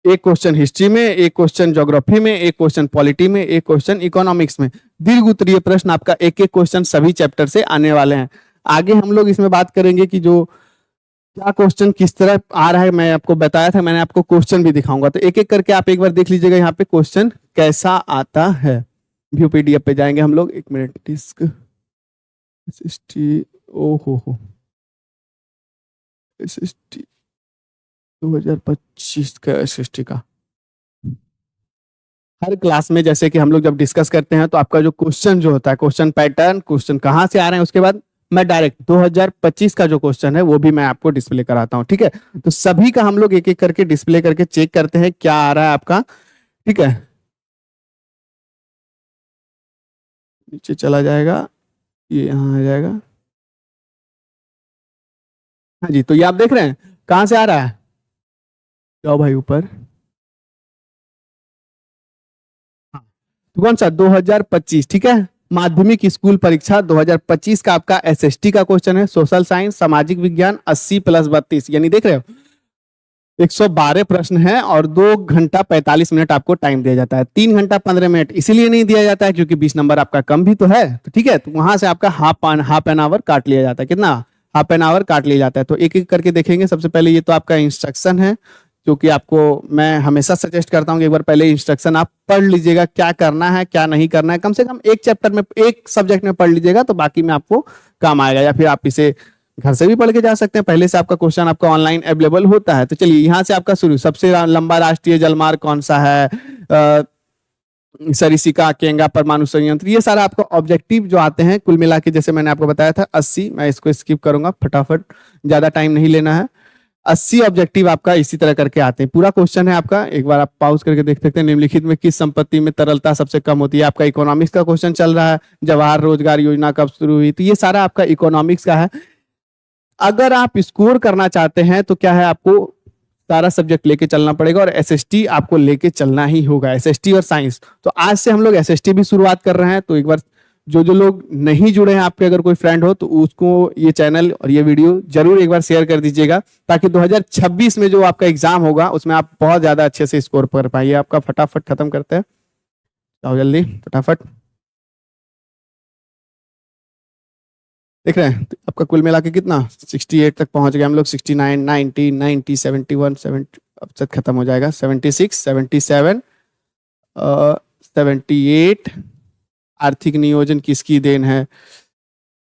एक क्वेश्चन हिस्ट्री में, एक क्वेश्चन ज्योग्राफी में, एक क्वेश्चन पॉलिटी में, एक क्वेश्चन इकोनॉमिक्स में। दीर्घ उत्तरीय प्रश्न आपका एक एक क्वेश्चन सभी चैप्टर से आने वाले हैं। आगे हम लोग इसमें बात करेंगे कि जो क्या क्वेश्चन किस तरह आ रहा है। मैं आपको बताया था, मैंने आपको क्वेश्चन भी दिखाऊंगा, तो एक एक करके आप एक बार देख लीजिएगा यहाँ पे क्वेश्चन कैसा आता है। व्यू पीडीएफ पे जाएंगे हम लोग, 1 मिनट। डिस्क एसएसटी, ओहो एसएसटी 2025 का एसएसटी का हर क्लास में जैसे कि हम लोग जब डिस्कस करते हैं, तो आपका जो क्वेश्चन जो होता है, क्वेश्चन पैटर्न, क्वेश्चन कहां से आ रहे हैं, उसके बाद मैं डायरेक्ट 2025 का जो क्वेश्चन है वो भी मैं आपको डिस्प्ले कराता हूं। ठीक है, तो सभी का हम लोग एक एक करके डिस्प्ले करके चेक करते हैं क्या आ रहा है आपका। ठीक है, नीचे चला जाएगा, ये यहाँ आ जाएगा। हाँ जी, तो ये आप देख रहे हैं कहां से आ रहा है, जाओ भाई ऊपर। हाँ, तो कौन सा 2025, ठीक है, माध्यमिक स्कूल परीक्षा 2025 का आपका एसएसटी का क्वेश्चन है। सोशल साइंस, सामाजिक विज्ञान, 80 + 32, यानी देख रहे हो 112 प्रश्न है और 2 घंटा 45 मिनट आपको टाइम दिया जाता है। 3 घंटा 15 मिनट इसीलिए नहीं दिया जाता है क्योंकि 20 नंबर आपका कम भी तो है, तो ठीक है, तो वहां से आपका हाफ एन आवर काट लिया जाता है। कितना? हाफ एन आवर काट लिया जाता है। तो एक एक करके देखेंगे। सबसे पहले ये तो आपका इंस्ट्रक्शन है, जो कि आपको मैं हमेशा सजेस्ट करता हूँ कि एक बार पहले इंस्ट्रक्शन आप पढ़ लीजिएगा, क्या करना है क्या नहीं करना है। कम से कम एक चैप्टर में, एक सब्जेक्ट में पढ़ लीजिएगा तो बाकी में आपको काम आएगा, या फिर आप इसे घर से भी पढ़ के जा सकते हैं। पहले से आपका क्वेश्चन आपका ऑनलाइन अवेलेबल होता है। तो चलिए यहाँ से आपका शुरू। सबसे लंबा राष्ट्रीय जलमार्ग कौन सा है? सरिसिका, केंगा परमाणु संयंत्र, ये सारा आपका ऑब्जेक्टिव जो आते हैं कुल मिला के, जैसे मैंने आपको बताया था 80, मैं इसको स्किप करूंगा फटाफट, ज्यादा टाइम नहीं लेना है। 80 ऑब्जेक्टिव आपका इसी तरह करके आते हैं। पूरा क्वेश्चन है आपका, एक बार आप पॉज करके देख सकते हैं। निम्नलिखित में किस संपत्ति में तरलता सबसे कम होती है? आपका इकोनॉमिक्स का क्वेश्चन चल रहा है। जवाहर रोजगार योजना कब शुरू हुई? तो ये सारा आपका इकोनॉमिक्स का है। अगर आप स्कोर करना चाहते हैं तो क्या है, आपको सारा सब्जेक्ट लेके चलना पड़ेगा और एसएसटी आपको लेके चलना ही होगा, एसएसटी और साइंस। तो आज से हम लोग एसएसटी भी शुरुआत कर रहे हैं। तो एक बार जो जो लोग नहीं जुड़े हैं, आपके अगर कोई फ्रेंड हो तो उसको ये चैनल और ये वीडियो जरूर एक बार शेयर कर दीजिएगा, ताकि 2026 में जो आपका एग्जाम होगा उसमें आप बहुत ज्यादा अच्छे से स्कोर कर पाइए। आपका फटाफट खत्म करते हैं, आओ जल्दी फटाफट। देख रहे हैं तो आपका कुल मिला के कितना 68 तक पहुंच गए हम लोग। 69, 90, 90, 71, 70, अब तक खत्म हो जाएगा। 76, 77, 78। आर्थिक नियोजन किसकी देन है?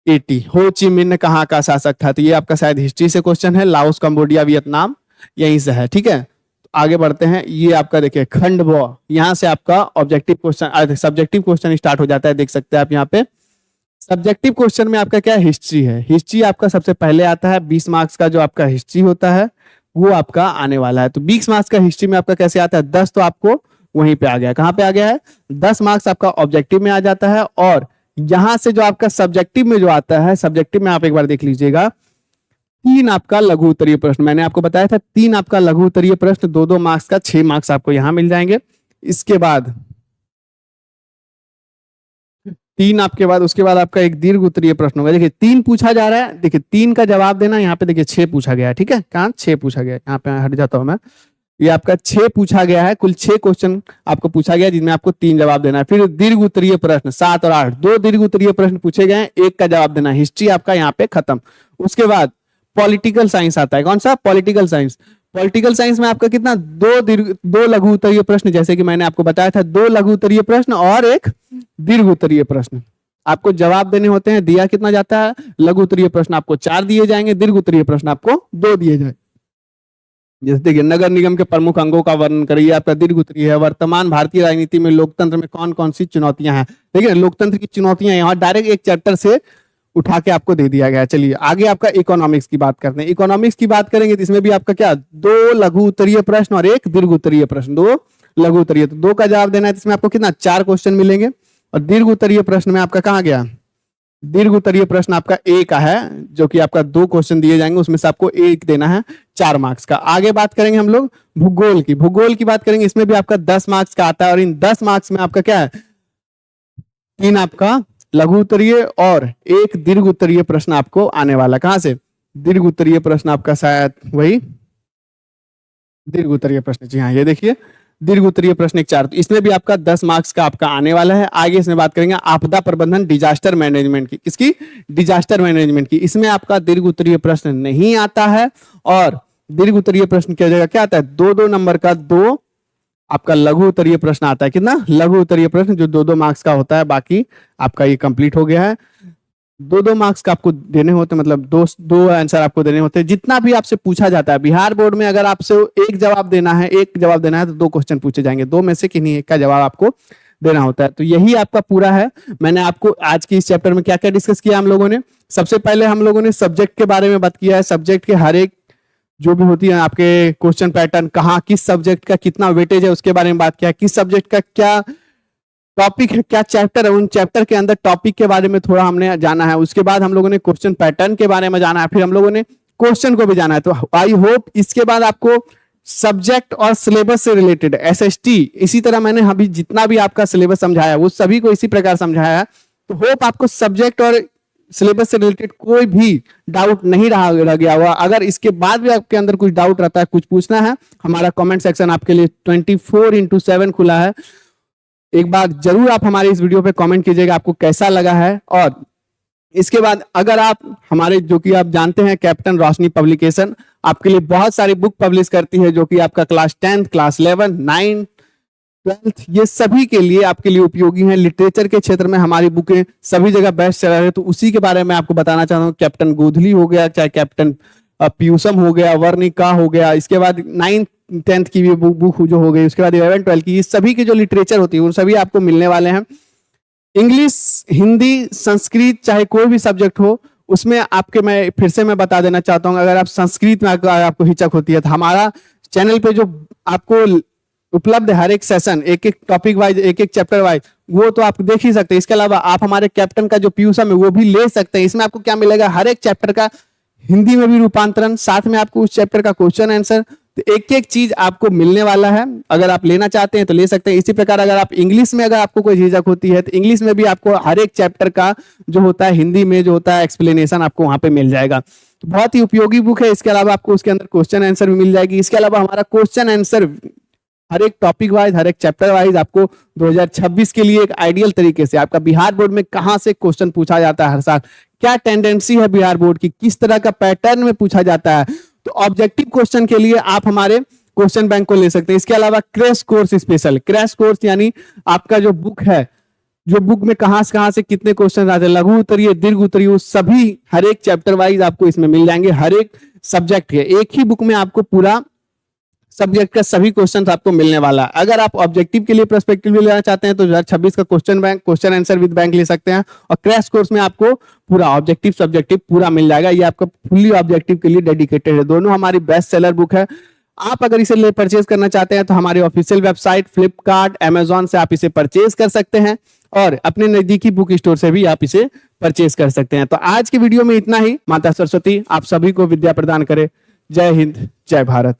80। हो ची मिन्ह कहाँ का शासक था? तो ये आपका शायद हिस्ट्री से क्वेश्चन है। लाओस, कंबोडिया, वियतनाम यहीं से है, ठीक है। तो आगे बढ़ते हैं। ये आपका देखिए खंड व, यहाँ से आपका objective question, subjective question start हो जाता है। देख सकते हैं आप यहाँ पे सब्जेक्टिव क्वेश्चन में आपका क्या हिस्ट्री है। हिस्ट्री आपका सबसे पहले आता है। 20 मार्क्स का जो आपका हिस्ट्री होता है वो आपका आने वाला है। तो 20 मार्क्स का हिस्ट्री में आपका कैसे आता है? 10 तो आपको वहीं पे आ गया। कहाँ पे आ गया है? 10 मार्क्स आपका ऑब्जेक्टिव में आ जाता है। और यहां से जो आपका सब्जेक्टिव में जो आता है, सब्जेक्टिव में आप एक बार देख लीजिएगा, 3 आपका लघु उत्तरीय प्रश्न, मैंने आपको बताया था 3 आपका लघु उत्तरीय प्रश्न, 2-2 मार्क्स का, 6 मार्क्स आपको यहां मिल जाएंगे। इसके बाद 3 आपके बाद, उसके बाद आपका एक दीर्घ उत्तरीय प्रश्न होगा। देखिए 3 पूछा जा रहा है, देखिए 3 का जवाब देना। यहाँ पे देखिए 6 पूछा गया है, ठीक है। कहाँ 6 पूछा गया है? यहाँ पे हट जाता हूं मैं। ये आपका 6 पूछा गया है। कुल 6 क्वेश्चन आपको पूछा गया जिनमें आपको 3 जवाब देना है। फिर दीर्घ उत्तरीय प्रश्न 7 और 8, 2 दीर्घ उत्तरीय प्रश्न पूछे गए हैं, 1 का जवाब देना है। हिस्ट्री आपका यहाँ पे खत्म। उसके बाद पॉलिटिकल साइंस आता है। कौन सा? Political science. पॉलिटिकल साइंस में आपका कितना? 2 लघु उत्तरीय प्रश्न, जैसे कि मैंने आपको बताया था, 2 लघु उत्तरीय प्रश्न और 1 दीर्घ उत्तरीय प्रश्न आपको जवाब देने होते हैं। दिया कितना जाता है? लघु उत्तरीय प्रश्न आपको 4 दिए जाएंगे, दीर्घ उत्तरीय प्रश्न आपको 2 दिए जाएंगे। जैसे देखिए नगर निगम के प्रमुख अंगों का वर्णन करिए, आपका दीर्घ उत्तरीय है। वर्तमान भारतीय राजनीति में लोकतंत्र में कौन कौन सी चुनौतियां हैं? देखिए लोकतंत्र की चुनौतियां यहाँ डायरेक्ट एक चैप्टर से उठा के आपको दे दिया गया। चलिए आगे आपका इकोनॉमिक्स की बात करते हैं। इकोनॉमिक्स की बात करेंगे तो इसमें भी आपका क्या 2 लघु उत्तरीय प्रश्न और 1 दीर्घ उत्तरीय प्रश्न। 2 लघु उत्तरीय, तो 2 का जवाब देना है। इसमें आपको कितना 4 क्वेश्चन मिलेंगे। और दीर्घ उत्तरीय प्रश्न में आपका कहाँ गया? दीर्घ उत्तरीय प्रश्न आपका 1 का है, जो कि आपका 2 क्वेश्चन दिए जाएंगे, उसमें से आपको 1 देना है 4 मार्क्स का। आगे बात करेंगे हम लोग भूगोल की। भूगोल की बात करेंगे, इसमें भी आपका 10 मार्क्स का आता है। और इन 10 मार्क्स में आपका क्या है? 3 आपका लघु उत्तरीय और 1 दीर्घ उत्तरीय प्रश्न आपको आने वाला। कहां से? दीर्घ उत्तरीय प्रश्न आपका शायद वही दीर्घ उत्तरीय प्रश्न, जी हाँ, ये देखिए दीर्घ उत्तरीय प्रश्न 1 4। तो इसमें भी आपका 10 मार्क्स का आपका आने वाला है। आगे इसमें बात करेंगे आपदा प्रबंधन, डिजास्टर मैनेजमेंट की। किसकी? डिजास्टर मैनेजमेंट की। इसमें आपका दीर्घ उत्तरीय प्रश्न नहीं आता है। और दीर्घ उत्तरीय प्रश्न की जगह क्या आता है? 2-2 नंबर का 2 आपका लघु उत्तरीय प्रश्न आता है। कितना? लघु उत्तरीय प्रश्न जो 2-2 मार्क्स का होता है। बाकी आपका ये कंप्लीट हो गया है। 2-2 मार्क्स का आपको देने होते, मतलब 2 आंसर आपको देने होते हैं। जितना भी आपसे पूछा जाता है बिहार बोर्ड में, अगर आपसे 1 जवाब देना है, 1 जवाब देना है तो 2 क्वेश्चन पूछे जाएंगे। 2 में से किन्हीं 1 का जवाब आपको देना होता है। तो यही आपका पूरा है। मैंने आपको आज की इस चैप्टर में क्या क्या डिस्कस किया हम लोगों ने? सबसे पहले हम लोगों ने सब्जेक्ट के बारे में बात किया है। सब्जेक्ट के हर एक जो भी होती है आपके क्वेश्चन पैटर्न, कहाँ किस सब्जेक्ट का कितना वेटेज है उसके बारे में बात किया। किस सब्जेक्ट का क्या टॉपिक है, क्या चैप्टर है, उन चैप्टर के अंदर टॉपिक के बारे में थोड़ा हमने जाना है। उसके बाद हम लोगों ने क्वेश्चन पैटर्न के बारे में जाना है। फिर हम लोगों ने क्वेश्चन को भी जाना है। तो आई होप इसके बाद आपको सब्जेक्ट और सिलेबस से रिलेटेड एसएसटी, इसी तरह मैंने अभी जितना भी आपका सिलेबस समझाया वो सभी को इसी प्रकार समझाया है। तो होप आपको सब्जेक्ट और सिलेबस से रिलेटेड कोई भी डाउट नहीं रह गया हुआ। अगर इसके बाद भी आपके अंदर कुछ डाउट रहता है, कुछ पूछना है, हमारा कमेंट सेक्शन आपके लिए 24/7 खुला है। एक बार जरूर आप हमारे इस वीडियो पे कमेंट कीजिएगा आपको कैसा लगा है। और इसके बाद अगर आप हमारे, जो कि आप जानते हैं, कैप्टन रोशनी पब्लिकेशन आपके लिए बहुत सारी बुक पब्लिश करती है, जो कि आपका क्लास 10, क्लास 11, 9, 12 ये सभी के लिए आपके लिए उपयोगी हैं। लिटरेचर के क्षेत्र में हमारी बुकें सभी जगह बेस्ट सेलर है, तो उसी के बारे में आपको बताना चाहता हूँ। कैप्टन गोधली हो गया, चाहे कैप्टन पीयूषम हो गया, वर्णिका हो गया, इसके बाद 9th 10th की भी बुक जो हो गई, उसके बाद 11 12 की, ये सभी की जो लिटरेचर होती है वो सभी आपको मिलने वाले हैं। इंग्लिश, हिंदी, संस्कृत, चाहे कोई भी सब्जेक्ट हो उसमें आपके, मैं फिर से मैं बता देना चाहता हूँ, अगर आप संस्कृत में आपको हिचक होती है तो हमारा चैनल पे जो आपको उपलब्ध है हर एक सेशन, एक एक टॉपिक वाइज, एक एक चैप्टर वाइज, वो तो आप देख ही सकते हैं। इसके अलावा आप हमारे कैप्टन का जो पीयूषम है वो भी ले सकते हैं। इसमें आपको क्या मिलेगा, हर एक चैप्टर का हिंदी में भी रूपांतरण, साथ में आपको उस चैप्टर का क्वेश्चन आंसर, तो एक एक चीज आपको मिलने वाला है। अगर आप लेना चाहते हैं तो ले सकते हैं। इसी प्रकार अगर आप इंग्लिश में, अगर आपको कोई झिझक होती है तो इंग्लिश में भी आपको हर एक चैप्टर का जो होता है, हिंदी में जो होता है एक्सप्लेनेशन, आपको वहां पे मिल जाएगा। तो बहुत ही उपयोगी बुक है। इसके अलावा आपको उसके अंदर क्वेश्चन आंसर भी मिल जाएगी। इसके अलावा हमारा क्वेश्चन आंसर हर एक टॉपिक वाइज, हर एक चैप्टर वाइज आपको 2026 के लिए एक आइडियल तरीके से, आपका बिहार बोर्ड में कहां से क्वेश्चन पूछा जाता है हर साल, क्या टेंडेंसी है बिहार बोर्ड की, किस तरह का पैटर्न में पूछा जाता है, तो ऑब्जेक्टिव क्वेश्चन के लिए आप हमारे क्वेश्चन बैंक को ले सकते हैं। इसके अलावा crash course special, crash course यानी आपका जो बुक है, जो बुक में कहां से कितने क्वेश्चन आते हैं, लघु उत्तरीय, दीर्घ उत्तरीय, वो सभी हर एक चैप्टर वाइज आपको इसमें मिल जाएंगे। हर एक सब्जेक्ट के एक ही बुक में आपको पूरा सब्जेक्ट का सभी क्वेश्चन आपको मिलने वाला है। अगर आप ऑब्जेक्टिव के लिए पर्सपेक्टिव लेना चाहते हैं तो 2026 का question bank, question answer with bank ले सकते हैं। और क्रैश कोर्स में आपको पूरा ऑब्जेक्टिव सब्जेक्टिव पूरा मिल जाएगा। ये आपका फुल्ली ऑब्जेक्टिव के लिए डेडिकेटेड है। दोनों हमारी बेस्ट सेलर बुक है। आप अगर इसे परचेज करना चाहते हैं तो हमारी ऑफिशियल वेबसाइट फ्लिपकार्ट, अमेजॉन से आप इसे परचेज कर सकते हैं और अपने नजदीकी बुक स्टोर से भी आप इसे परचेज कर सकते हैं। तो आज की वीडियो में इतना ही। माता सरस्वती आप सभी को विद्या प्रदान करे। जय हिंद, जय भारत।